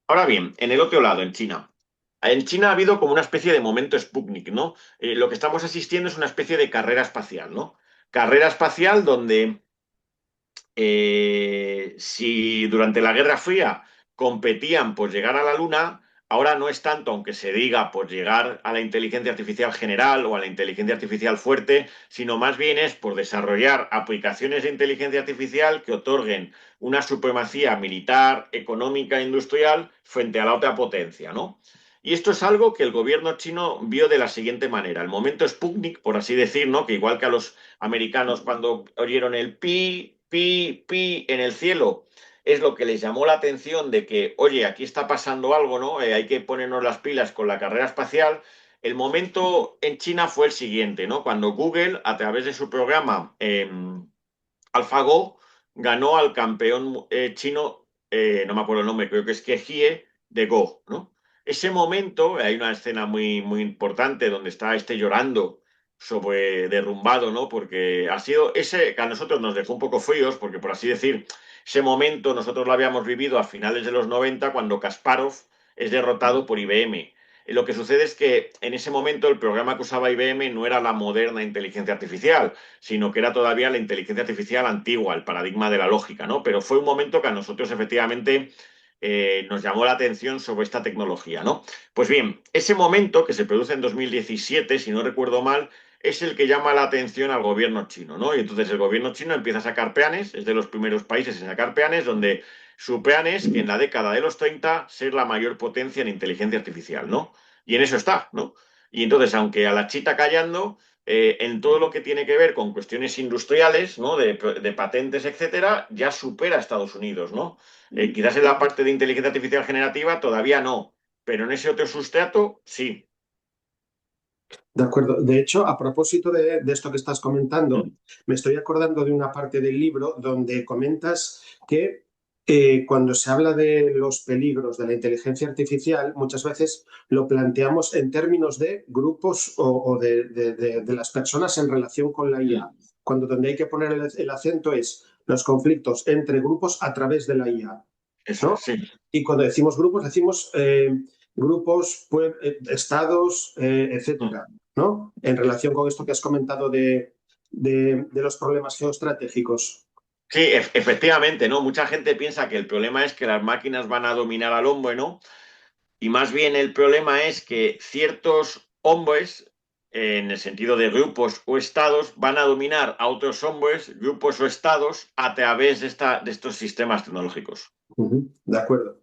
Ahora bien, en el otro lado, en China. En China ha habido como una especie de momento Sputnik, ¿no? Lo que estamos asistiendo es una especie de carrera espacial, ¿no? Carrera espacial donde si durante la Guerra Fría competían por llegar a la Luna, ahora no es tanto, aunque se diga, por llegar a la inteligencia artificial general o a la inteligencia artificial fuerte, sino más bien es por desarrollar aplicaciones de inteligencia artificial que otorguen una supremacía militar, económica e industrial frente a la otra potencia, ¿no? Y esto es algo que el gobierno chino vio de la siguiente manera. El momento Sputnik, por así decir, ¿no? Que igual que a los americanos cuando oyeron el pi en el cielo, es lo que les llamó la atención de que, oye, aquí está pasando algo, ¿no? Hay que ponernos las pilas con la carrera espacial. El momento en China fue el siguiente, ¿no? Cuando Google, a través de su programa AlphaGo, ganó al campeón chino, no me acuerdo el nombre, creo que es Kejie, de Go, ¿no? Ese momento, hay una escena muy, muy importante donde está este llorando sobre derrumbado, ¿no? Porque ha sido ese que a nosotros nos dejó un poco fríos, porque por así decir, ese momento nosotros lo habíamos vivido a finales de los 90 cuando Kasparov es derrotado por IBM. Lo que sucede es que en ese momento el programa que usaba IBM no era la moderna inteligencia artificial, sino que era todavía la inteligencia artificial antigua, el paradigma de la lógica, ¿no? Pero fue un momento que a nosotros efectivamente nos llamó la atención sobre esta tecnología, ¿no? Pues bien, ese momento que se produce en 2017, si no recuerdo mal, es el que llama la atención al gobierno chino, ¿no? Y entonces el gobierno chino empieza a sacar planes, es de los primeros países en sacar planes, donde su plan es que en la década de los 30 ser la mayor potencia en inteligencia artificial, ¿no? Y en eso está, ¿no? Y entonces, aunque a la chita callando, en todo lo que tiene que ver con cuestiones industriales, ¿no? De patentes, etcétera, ya supera a Estados Unidos, ¿no? Quizás en la parte de inteligencia artificial generativa todavía no, pero en ese otro sustrato sí. De acuerdo. De hecho, a propósito de esto que estás comentando, Mm. me estoy acordando de una parte del libro donde comentas que cuando se habla de los peligros de la inteligencia artificial, muchas veces lo planteamos en términos de grupos o de las personas en relación con la IA, cuando donde hay que poner el acento es los conflictos entre grupos a través de la IA, Eso es, ¿no? sí. Y cuando decimos grupos, decimos grupos, estados, Mm. etcétera, ¿no? En relación con esto que has comentado de los problemas geoestratégicos. Sí, efectivamente, ¿no? Mucha gente piensa que el problema es que las máquinas van a dominar al hombre, ¿no? Y más bien el problema es que ciertos hombres, en el sentido de grupos o estados, van a dominar a otros hombres, grupos o estados a través de estos sistemas tecnológicos. De acuerdo.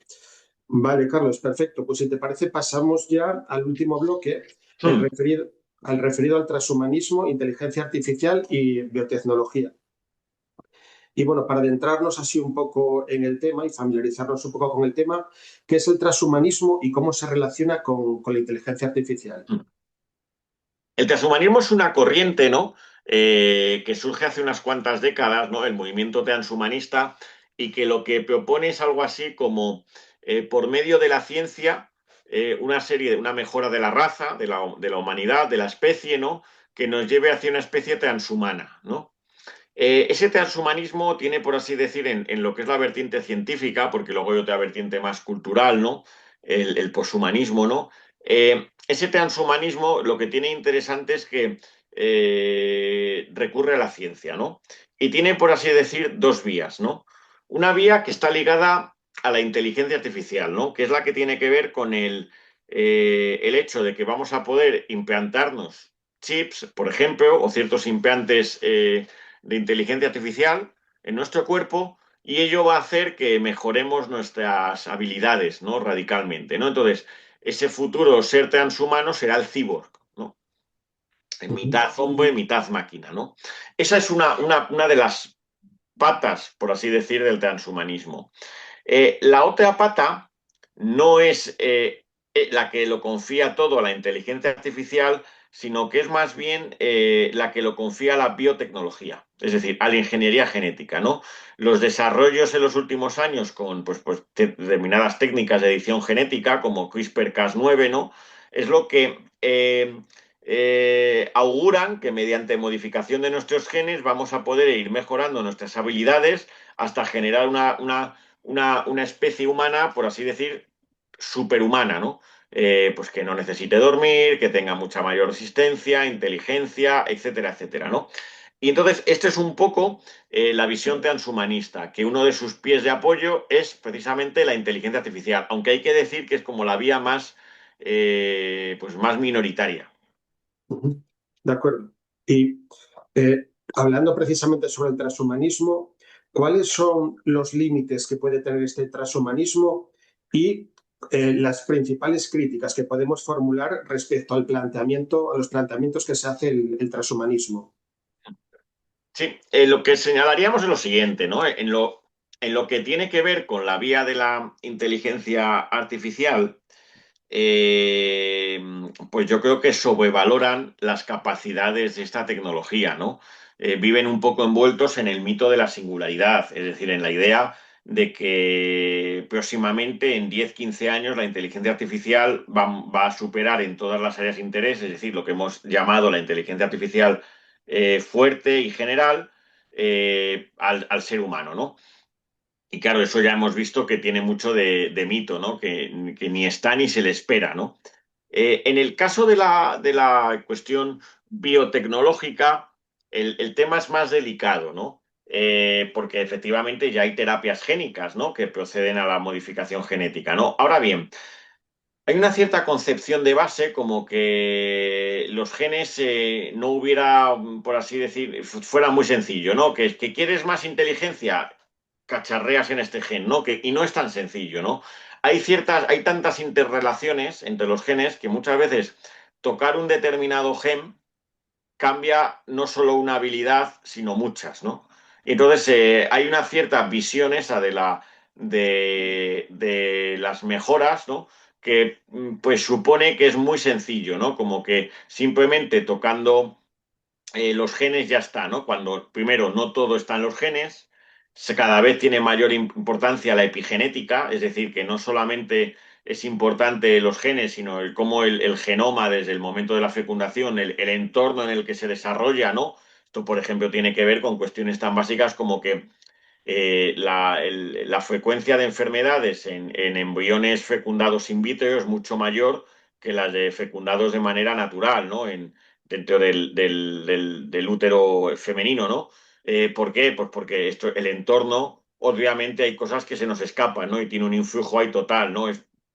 Vale, Carlos, perfecto. Pues si te parece, pasamos ya al último bloque, el Hmm. referido, al referido al transhumanismo, inteligencia artificial y biotecnología. Y bueno, para adentrarnos así un poco en el tema y familiarizarnos un poco con el tema, ¿qué es el transhumanismo y cómo se relaciona con la inteligencia artificial? Hmm. El transhumanismo es una corriente, ¿no? Que surge hace unas cuantas décadas, ¿no? El movimiento transhumanista, y que lo que propone es algo así como, por medio de la ciencia, una mejora de la raza, de la humanidad, de la especie, ¿no? Que nos lleve hacia una especie transhumana, ¿no? Ese transhumanismo tiene, por así decir, en lo que es la vertiente científica, porque luego hay otra vertiente más cultural, ¿no? El poshumanismo, ¿no? Ese transhumanismo lo que tiene interesante es que recurre a la ciencia, ¿no? Y tiene, por así decir, dos vías, ¿no? Una vía que está ligada a la inteligencia artificial, ¿no? Que es la que tiene que ver con el hecho de que vamos a poder implantarnos chips, por ejemplo, o ciertos implantes de inteligencia artificial en nuestro cuerpo, y ello va a hacer que mejoremos nuestras habilidades, ¿no? Radicalmente, ¿no? Entonces, ese futuro ser transhumano será el cyborg, ¿no? En Ujú. mitad hombre, mitad máquina, ¿no? Esa es una de las patas, por así decir, del transhumanismo. La otra pata no es la que lo confía todo a la inteligencia artificial, sino que es más bien la que lo confía a la biotecnología, es decir, a la ingeniería genética, ¿no? Los desarrollos en los últimos años con determinadas técnicas de edición genética, como CRISPR-Cas9, ¿no? Es lo que auguran que mediante modificación de nuestros genes vamos a poder ir mejorando nuestras habilidades hasta generar una especie humana, por así decir, superhumana, ¿no? Pues que no necesite dormir, que tenga mucha mayor resistencia, inteligencia, etcétera, etcétera, ¿no? Y entonces, esto es un poco la visión transhumanista, que uno de sus pies de apoyo es precisamente la inteligencia artificial, aunque hay que decir que es como la vía pues más minoritaria. Ujú. De acuerdo. Y hablando precisamente sobre el transhumanismo, ¿cuáles son los límites que puede tener este transhumanismo y las principales críticas que podemos formular respecto al planteamiento, a los planteamientos que se hace el transhumanismo? Sí, lo que señalaríamos es lo siguiente, ¿no? En lo que tiene que ver con la vía de la inteligencia artificial, eh, pues yo creo que sobrevaloran las capacidades de esta tecnología, ¿no? Viven un poco envueltos en el mito de la singularidad, es decir, en la idea de que próximamente, en 10, 15 años, la inteligencia artificial va a superar en todas las áreas de interés, es decir, lo que hemos llamado la inteligencia artificial fuerte y general, al ser humano, ¿no? Y claro, eso ya hemos visto que tiene mucho de mito, ¿no? Que ni está ni se le espera, ¿no? En el caso de la cuestión biotecnológica, el tema es más delicado, ¿no? Porque efectivamente ya hay terapias génicas, ¿no? Que proceden a la modificación genética, ¿no? Ahora bien, hay una cierta concepción de base como que los genes no hubiera, por así decir, fuera muy sencillo, ¿no? Que quieres más inteligencia, cacharreas en este gen, ¿no? Y no es tan sencillo, ¿no? Hay tantas interrelaciones entre los genes que muchas veces tocar un determinado gen cambia no solo una habilidad, sino muchas, ¿no? Entonces, hay una cierta visión esa de las mejoras, ¿no? Que pues supone que es muy sencillo, ¿no? Como que simplemente tocando los genes ya está, ¿no? Cuando primero no todo está en los genes, cada vez tiene mayor importancia la epigenética, es decir, que no solamente es importante los genes, sino cómo el genoma desde el momento de la fecundación, el entorno en el que se desarrolla, ¿no? Esto, por ejemplo, tiene que ver con cuestiones tan básicas como que la frecuencia de enfermedades en embriones fecundados in vitro es mucho mayor que las de fecundados de manera natural, ¿no? Dentro del útero femenino, ¿no? ¿Por qué? Pues porque el entorno, obviamente hay cosas que se nos escapan, ¿no? Y tiene un influjo ahí total, ¿no?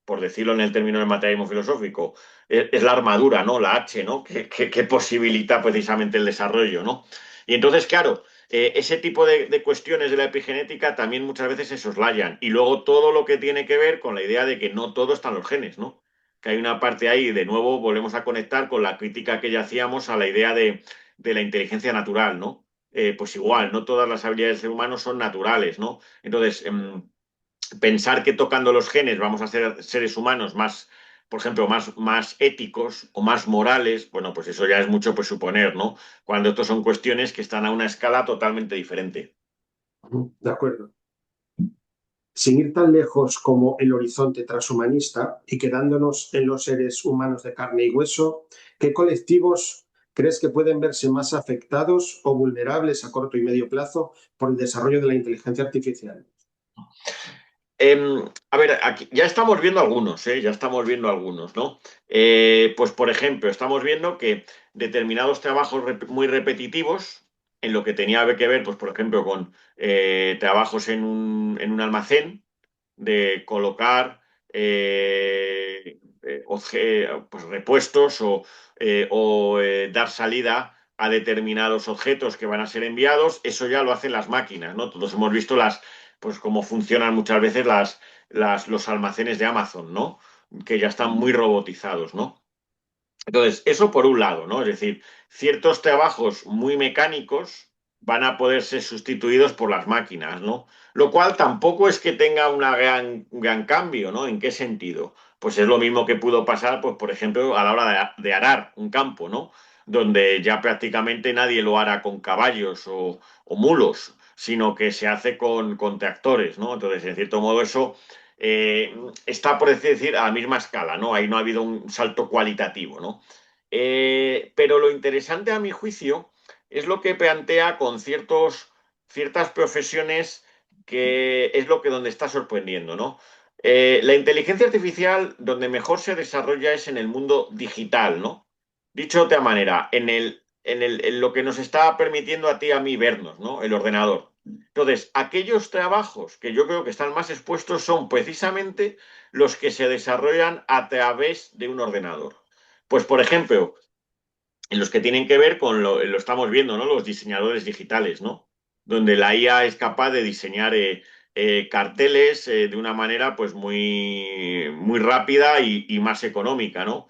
Por decirlo en el término del materialismo filosófico, es la armadura, ¿no? La H, ¿no? Que posibilita precisamente el desarrollo, ¿no? Y entonces, claro, ese tipo de cuestiones de la epigenética también muchas veces se soslayan. Y luego todo lo que tiene que ver con la idea de que no todo está en los genes, ¿no? Que hay una parte ahí, de nuevo volvemos a conectar con la crítica que ya hacíamos a la idea de la inteligencia natural, ¿no? Pues igual, no todas las habilidades del ser humano son naturales, ¿no? Entonces, pensar que tocando los genes vamos a ser seres humanos más, por ejemplo, más éticos o más morales, bueno, pues eso ya es mucho pues suponer, ¿no? Cuando estos son cuestiones que están a una escala totalmente diferente. Ujú. De acuerdo. Sin ir tan lejos como el horizonte transhumanista y quedándonos en los seres humanos de carne y hueso, ¿qué colectivos crees que pueden verse más afectados o vulnerables a corto y medio plazo por el desarrollo de la inteligencia artificial? A ver, aquí ya estamos viendo algunos, ¿eh? Ya estamos viendo algunos, ¿no? Pues, por ejemplo, estamos viendo que determinados trabajos muy repetitivos, en lo que tenía que ver, pues, por ejemplo, con trabajos en un almacén, de colocar pues, repuestos o dar salida a determinados objetos que van a ser enviados, eso ya lo hacen las máquinas, ¿no? Todos hemos visto pues cómo funcionan muchas veces los almacenes de Amazon, ¿no? Que ya están muy robotizados, ¿no? Entonces, eso por un lado, ¿no? Es decir, ciertos trabajos muy mecánicos van a poder ser sustituidos por las máquinas, ¿no? Lo cual tampoco es que tenga un gran cambio, ¿no? ¿En qué sentido? Pues es lo mismo que pudo pasar, pues, por ejemplo, a la hora de arar un campo, ¿no? Donde ya prácticamente nadie lo hará con caballos o mulos, sino que se hace con tractores, ¿no? Entonces, en cierto modo, eso eh, está, por así decir, a la misma escala, ¿no? Ahí no ha habido un salto cualitativo, ¿no? Pero lo interesante, a mi juicio, es lo que plantea con ciertas profesiones que es lo que donde está sorprendiendo, ¿no? La inteligencia artificial, donde mejor se desarrolla es en el mundo digital, ¿no? Dicho de otra manera, en lo que nos está permitiendo a ti y a mí vernos, ¿no? El ordenador. Entonces, aquellos trabajos que yo creo que están más expuestos son precisamente los que se desarrollan a través de un ordenador. Pues, por ejemplo, en los que tienen que ver con lo estamos viendo, ¿no? Los diseñadores digitales, ¿no? Donde la IA es capaz de diseñar carteles de una manera pues muy rápida y más económica, ¿no?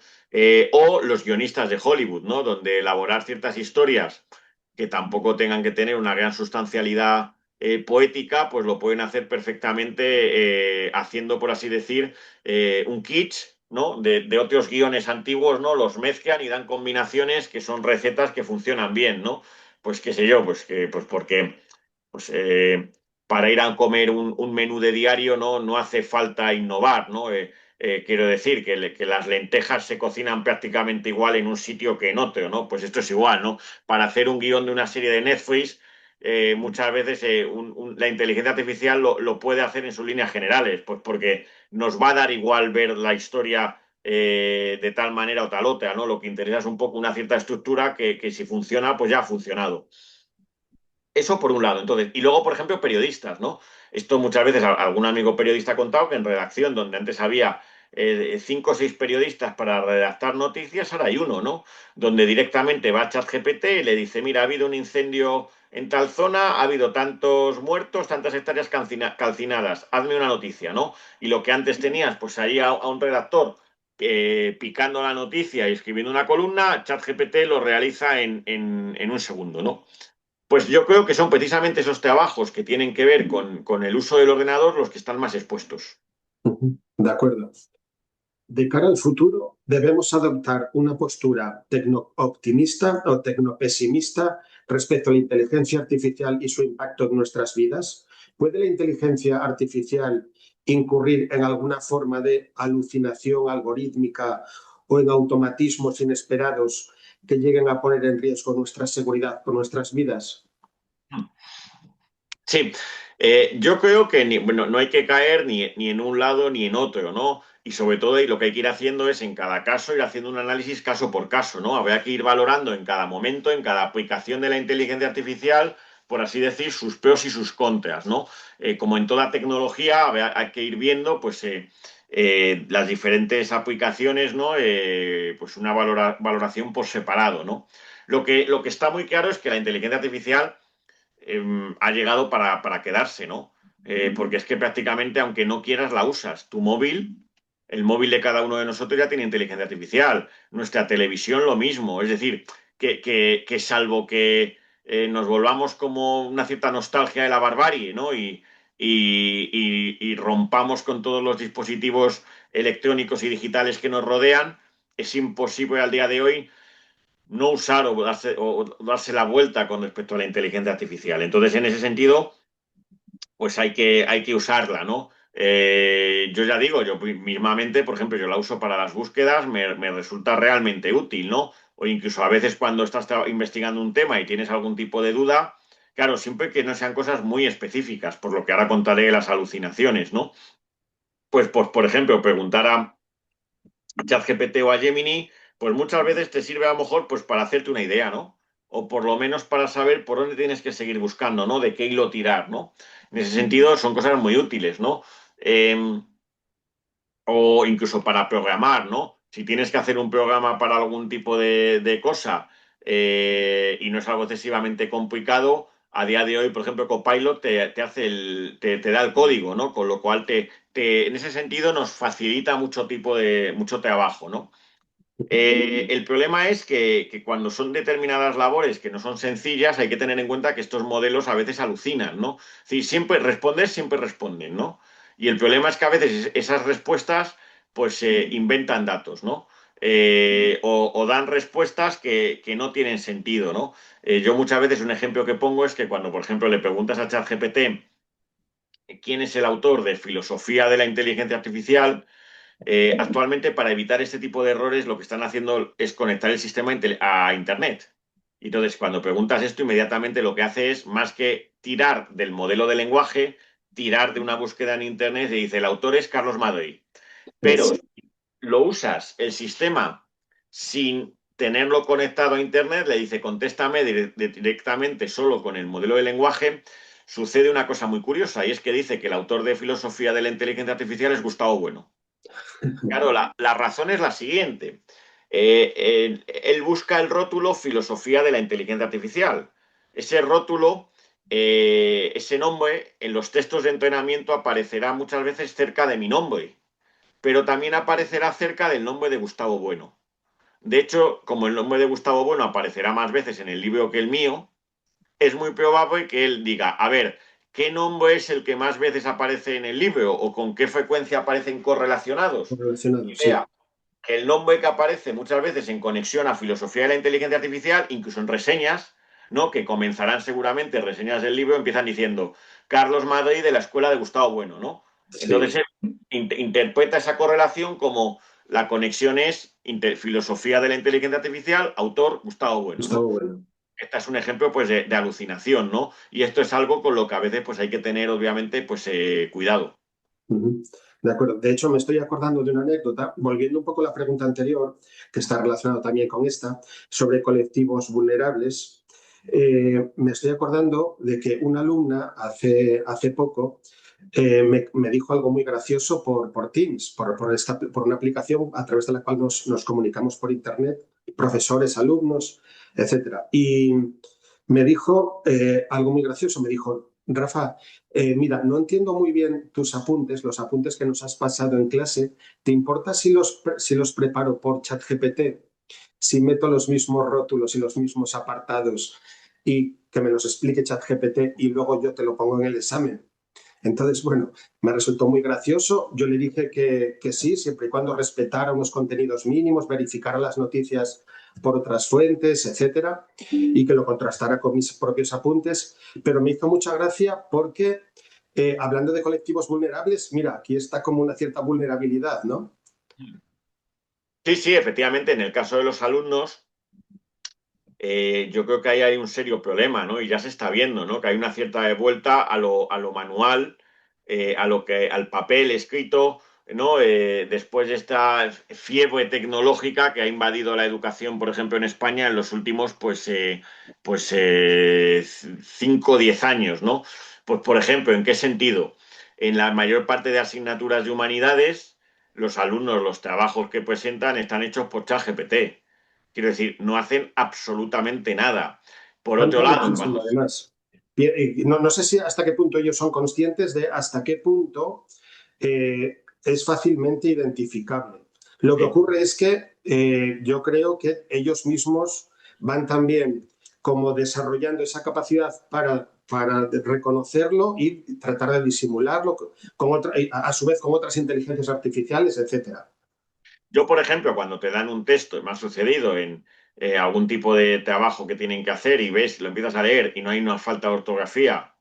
O los guionistas de Hollywood, ¿no? Donde elaborar ciertas historias que tampoco tengan que tener una gran sustancialidad poética, pues lo pueden hacer perfectamente haciendo, por así decir, un kitsch, ¿no? De otros guiones antiguos, ¿no? Los mezclan y dan combinaciones que son recetas que funcionan bien, ¿no? Pues qué sé yo, pues porque pues, para ir a comer un menú de diario no hace falta innovar, ¿no? Quiero decir que las lentejas se cocinan prácticamente igual en un sitio que en otro, ¿no? Pues esto es igual, ¿no? Para hacer un guión de una serie de Netflix, muchas veces la inteligencia artificial lo puede hacer en sus líneas generales, pues porque nos va a dar igual ver la historia de tal manera o tal otra, ¿no? Lo que interesa es un poco una cierta estructura que si funciona, pues ya ha funcionado. Eso por un lado, entonces, y luego, por ejemplo, periodistas, ¿no? Esto muchas veces algún amigo periodista ha contado que en redacción, donde antes había 5 o 6 periodistas para redactar noticias, ahora hay uno, ¿no? Donde directamente va a ChatGPT y le dice, mira, ha habido un incendio en tal zona, ha habido tantos muertos, tantas hectáreas calcinadas, hazme una noticia, ¿no? Y lo que antes tenías, pues ahí a un redactor picando la noticia y escribiendo una columna, ChatGPT lo realiza en un segundo, ¿no? Pues yo creo que son precisamente esos trabajos que tienen que ver con el uso del ordenador los que están más expuestos. De acuerdo. De cara al futuro, debemos adoptar una postura tecno-optimista o tecno-pesimista respecto a la inteligencia artificial y su impacto en nuestras vidas. ¿Puede la inteligencia artificial incurrir en alguna forma de alucinación algorítmica o en automatismos inesperados que lleguen a poner en riesgo nuestra seguridad o nuestras vidas? Sí, yo creo que bueno, no hay que caer ni en un lado ni en otro, ¿no? Y sobre todo y lo que hay que ir haciendo es en cada caso ir haciendo un análisis caso por caso, ¿no? Habrá que ir valorando en cada momento, en cada aplicación de la inteligencia artificial, por así decir, sus pros y sus contras, ¿no? Como en toda tecnología, hay que ir viendo, pues, las diferentes aplicaciones, ¿no? Pues una valoración por separado, ¿no? Lo que está muy claro es que la inteligencia artificial ha llegado para quedarse, ¿no? Porque es que prácticamente, aunque no quieras, la usas. Tu móvil, el móvil de cada uno de nosotros ya tiene inteligencia artificial. Nuestra televisión lo mismo. Es decir, que salvo que nos volvamos como una cierta nostalgia de la barbarie, ¿no? Y rompamos con todos los dispositivos electrónicos y digitales que nos rodean, es imposible al día de hoy no usar o darse la vuelta con respecto a la inteligencia artificial. Entonces, en ese sentido, pues hay que usarla, ¿no? Yo ya digo, yo mismamente, por ejemplo, yo la uso para las búsquedas, me resulta realmente útil, ¿no? O incluso a veces cuando estás investigando un tema y tienes algún tipo de duda, claro, siempre que no sean cosas muy específicas, por lo que ahora contaré de las alucinaciones, ¿no? Pues por ejemplo, preguntar a ChatGPT o a Gemini, pues muchas veces te sirve a lo mejor pues para hacerte una idea, ¿no? O por lo menos para saber por dónde tienes que seguir buscando, ¿no? De qué hilo tirar, ¿no? En ese sentido son cosas muy útiles, ¿no? O incluso para programar, ¿no? Si tienes que hacer un programa para algún tipo de cosa y no es algo excesivamente complicado, a día de hoy, por ejemplo, Copilot te da el código, ¿no? Con lo cual en ese sentido nos facilita mucho trabajo, ¿no? El problema es que cuando son determinadas labores que no son sencillas, hay que tener en cuenta que estos modelos a veces alucinan, ¿no? Es decir, siempre responden, ¿no? Y el problema es que a veces esas respuestas pues inventan datos, ¿no? O dan respuestas que no tienen sentido, ¿no? Yo muchas veces un ejemplo que pongo es que cuando, por ejemplo, le preguntas a ChatGPT quién es el autor de Filosofía de la Inteligencia Artificial, actualmente para evitar este tipo de errores lo que están haciendo es conectar el sistema a Internet. Y entonces, cuando preguntas esto, inmediatamente lo que hace es, más que tirar del modelo de lenguaje, tirar de una búsqueda en Internet y dice, el autor es Carlos Madrid. Pero lo usas el sistema sin tenerlo conectado a Internet, le dice contéstame directamente solo con el modelo de lenguaje, sucede una cosa muy curiosa y es que dice que el autor de Filosofía de la Inteligencia Artificial es Gustavo Bueno. Claro, la razón es la siguiente. Él busca el rótulo Filosofía de la Inteligencia Artificial. Ese rótulo, ese nombre, en los textos de entrenamiento aparecerá muchas veces cerca de mi nombre, pero también aparecerá cerca del nombre de Gustavo Bueno. De hecho, como el nombre de Gustavo Bueno aparecerá más veces en el libro que el mío, es muy probable que él diga, a ver, ¿qué nombre es el que más veces aparece en el libro o con qué frecuencia aparecen correlacionados? Relacionado, Y sí. vea que el nombre que aparece muchas veces en conexión a filosofía de la inteligencia artificial, incluso en reseñas, ¿no? Que comenzarán seguramente reseñas del libro, empiezan diciendo Carlos Madrid de la escuela de Gustavo Bueno, ¿no? Sí, Entonces él interpreta esa correlación como la conexión es filosofía de la inteligencia artificial, autor Gustavo Bueno, Gustavo ¿no? Bueno. Este es un ejemplo pues de alucinación, ¿no? Y esto es algo con lo que a veces pues hay que tener obviamente pues cuidado. Ujú. De acuerdo. De hecho, me estoy acordando de una anécdota, volviendo un poco a la pregunta anterior, que está relacionada también con esta, sobre colectivos vulnerables. Me estoy acordando de que una alumna hace poco me dijo algo muy gracioso por Teams, por una aplicación a través de la cual nos comunicamos por Internet, profesores, alumnos, etcétera. Y me dijo algo muy gracioso, me dijo, Rafa, mira, no entiendo muy bien tus apuntes, los apuntes que nos has pasado en clase. ¿Te importa si los preparo por ChatGPT? Si meto los mismos rótulos y los mismos apartados y que me los explique ChatGPT y luego yo te lo pongo en el examen. Entonces, bueno, me resultó muy gracioso. Yo le dije que sí, siempre y cuando respetara unos contenidos mínimos, verificara las noticias por otras fuentes, etcétera, y que lo contrastara con mis propios apuntes. Pero me hizo mucha gracia porque, hablando de colectivos vulnerables, mira, aquí está como una cierta vulnerabilidad, ¿no? Sí, sí, efectivamente, en el caso de los alumnos, yo creo que ahí hay un serio problema, ¿no? Y ya se está viendo, ¿no? Que hay una cierta vuelta a lo manual, al papel escrito, ¿no? Después de esta fiebre tecnológica que ha invadido la educación, por ejemplo, en España en los últimos, pues 5 o 10 años, ¿no? Pues, por ejemplo, ¿en qué sentido? En la mayor parte de asignaturas de humanidades, los alumnos, los trabajos que presentan están hechos por ChatGPT. Quiero decir, no hacen absolutamente nada. Por otro Tanto lado, muchísimo, además. No sé si hasta qué punto ellos son conscientes de hasta qué punto es fácilmente identificable. Lo que ocurre es que yo creo que ellos mismos van también como desarrollando esa capacidad para reconocerlo y tratar de disimularlo a su vez con otras inteligencias artificiales, etcétera. yo, por ejemplo, cuando te dan un texto, me ha sucedido en algún tipo de trabajo que tienen que hacer y ves, lo empiezas a leer y no hay una falta de ortografía,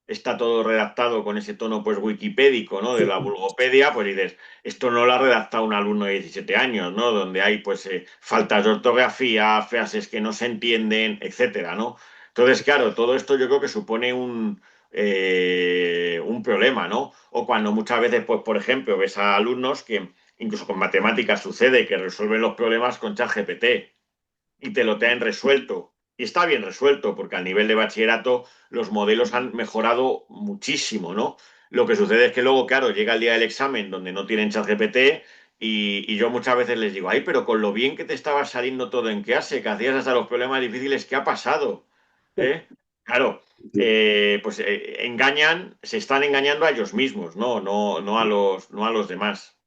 está todo redactado con ese tono pues wikipédico, ¿no? De la vulgopedia, pues dices, esto no lo ha redactado un alumno de 17 años, ¿no? Donde hay pues faltas de ortografía, frases que no se entienden, etcétera, ¿no? Entonces, claro, todo esto yo creo que supone un problema, ¿no? O cuando muchas veces, pues, por ejemplo, ves a alumnos que incluso con matemáticas sucede que resuelven los problemas con ChatGPT y te lo te han resuelto. Y está bien resuelto, porque al nivel de bachillerato los modelos han mejorado muchísimo, ¿no? Lo que sucede es que luego, claro, llega el día del examen donde no tienen ChatGPT y yo muchas veces les digo, ay, pero con lo bien que te estaba saliendo todo en clase, que hacías hasta los problemas difíciles, ¿qué ha pasado? ¿Eh? Claro, pues engañan, se están engañando a ellos mismos, no a los demás.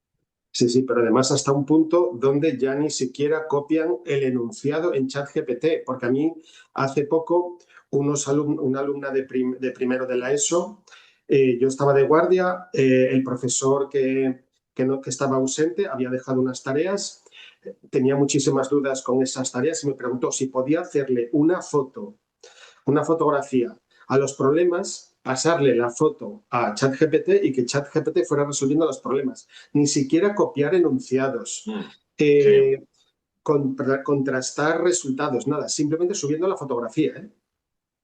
Sí, sí, pero además hasta un punto donde ya ni siquiera copian el enunciado en ChatGPT, porque a mí hace poco una alumna de primero de la ESO, yo estaba de guardia, el profesor que estaba ausente, había dejado unas tareas, tenía muchísimas dudas con esas tareas y me preguntó si podía hacerle una fotografía a los problemas, pasarle la foto a ChatGPT y que ChatGPT fuera resolviendo los problemas. Ni siquiera copiar enunciados, Sí. contrastar resultados, nada, simplemente subiendo la fotografía.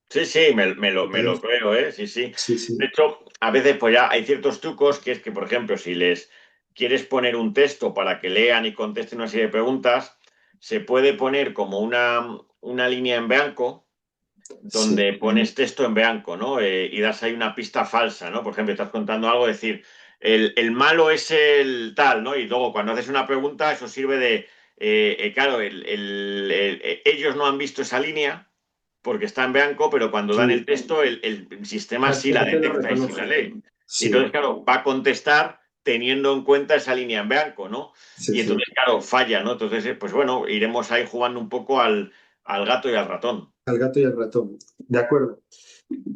Sí, sí, me lo creo, ¿eh? Sí, sí. Sí, sí. De hecho, a veces pues ya hay ciertos trucos que es que, por ejemplo, si les quieres poner un texto para que lean y contesten una serie de preguntas, se puede poner como una línea en blanco Sí, donde pones texto en blanco, ¿no? Y das ahí una pista falsa, ¿no? Por ejemplo, estás contando algo, decir, el malo es el tal, ¿no? Y luego cuando haces una pregunta, eso sirve de, claro, ellos no han visto esa línea porque está en blanco, pero cuando dan el sí. texto, el sistema sí la ChatGPT lo detecta y sí la reconoce. lee. Y entonces, Sí, claro, va a contestar teniendo en cuenta esa línea en blanco, ¿no? sí, Y sí. entonces, claro, falla, ¿no? Entonces, pues bueno, iremos ahí jugando un poco al gato y al ratón. Al gato y al ratón. De acuerdo.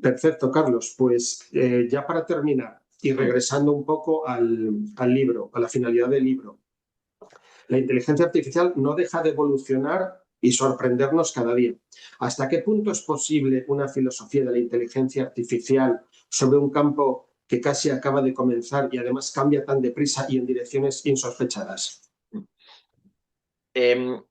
Perfecto, Carlos. Pues ya para terminar y Mm. regresando un poco al libro, a la finalidad del libro, la inteligencia artificial no deja de evolucionar y sorprendernos cada día. ¿Hasta qué punto es posible una filosofía de la inteligencia artificial sobre un campo que casi acaba de comenzar y además cambia tan deprisa y en direcciones insospechadas?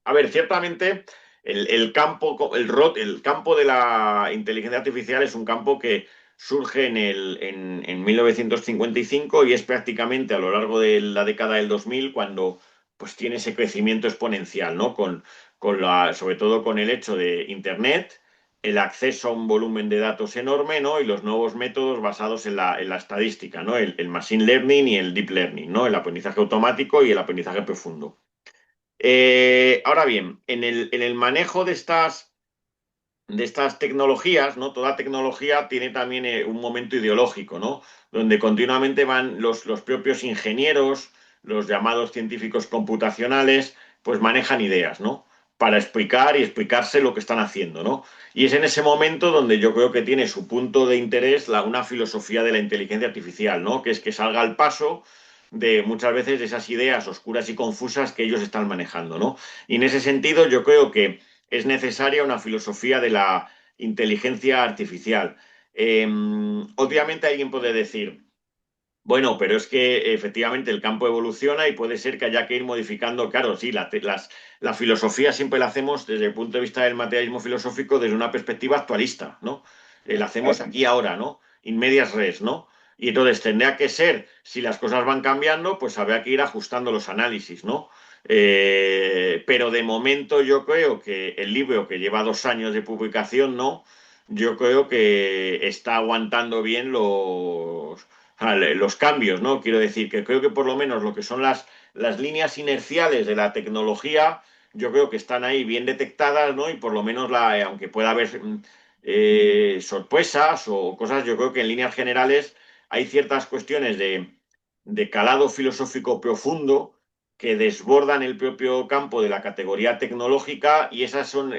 A ver, ciertamente el campo de la inteligencia artificial es un campo que surge en 1955 y es prácticamente a lo largo de la década del 2000 cuando pues tiene ese crecimiento exponencial, ¿no? Sobre todo con el hecho de Internet, el acceso a un volumen de datos enorme, ¿no? Y los nuevos métodos basados en la estadística, ¿no? El machine learning y el deep learning, ¿no? El aprendizaje automático y el aprendizaje profundo. Ahora bien, en el manejo de estas tecnologías, ¿no? Toda tecnología tiene también un momento ideológico, ¿no? Donde continuamente van los propios ingenieros, los llamados científicos computacionales, pues manejan ideas, ¿no? Para explicar y explicarse lo que están haciendo, ¿no? Y es en ese momento donde yo creo que tiene su punto de interés una filosofía de la inteligencia artificial, ¿no? Que es que salga al paso de muchas veces de esas ideas oscuras y confusas que ellos están manejando, ¿no? Y en ese sentido yo creo que es necesaria una filosofía de la inteligencia artificial. Obviamente alguien puede decir, bueno, pero es que efectivamente el campo evoluciona y puede ser que haya que ir modificando, claro, sí, la filosofía siempre la hacemos desde el punto de vista del materialismo filosófico desde una perspectiva actualista, ¿no? La hacemos aquí ahora, ¿no? In medias res, ¿no? Y entonces tendría que ser, si las cosas van cambiando, pues habría que ir ajustando los análisis, ¿no? Pero de momento yo creo que el libro que lleva 2 años de publicación, ¿no? Yo creo que está aguantando bien los cambios, ¿no? Quiero decir que creo que por lo menos lo que son las líneas inerciales de la tecnología, yo creo que están ahí bien detectadas, ¿no? Y por lo menos, aunque pueda haber sorpresas o cosas, yo creo que en líneas generales hay ciertas cuestiones de calado filosófico profundo que desbordan el propio campo de la categoría tecnológica y esas son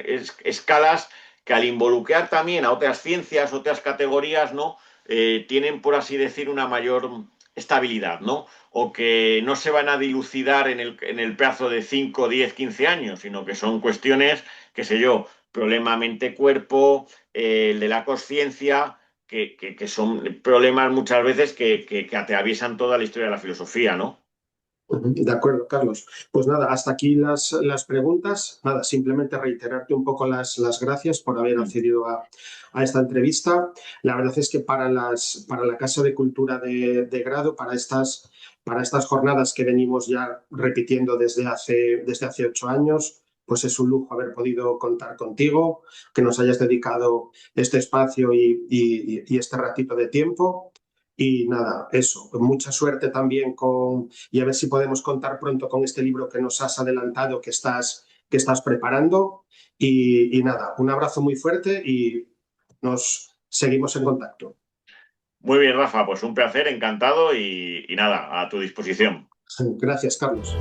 escalas que al involucrar también a otras ciencias, otras categorías, ¿no? Tienen, por así decir, una mayor estabilidad, ¿no? O que no se van a dilucidar en el plazo de 5, 10, 15 años, sino que son cuestiones, qué sé yo, problema mente-cuerpo, el de la conciencia, que son problemas muchas veces que atraviesan toda la historia de la filosofía, ¿no? De acuerdo, Carlos. Pues nada, hasta aquí las preguntas. Nada, simplemente reiterarte un poco las gracias por haber Mm. accedido a esta entrevista. La verdad es que para la Casa de Cultura de Grado, para estas jornadas que venimos ya repitiendo desde hace 8 años, pues es un lujo haber podido contar contigo, que nos hayas dedicado este espacio y este ratito de tiempo. Y nada, eso, mucha suerte también y a ver si podemos contar pronto con este libro que nos has adelantado que estás preparando. Y nada, un abrazo muy fuerte y nos seguimos en contacto. Muy bien, Rafa, pues un placer, encantado y nada, a tu disposición. Gracias, Carlos.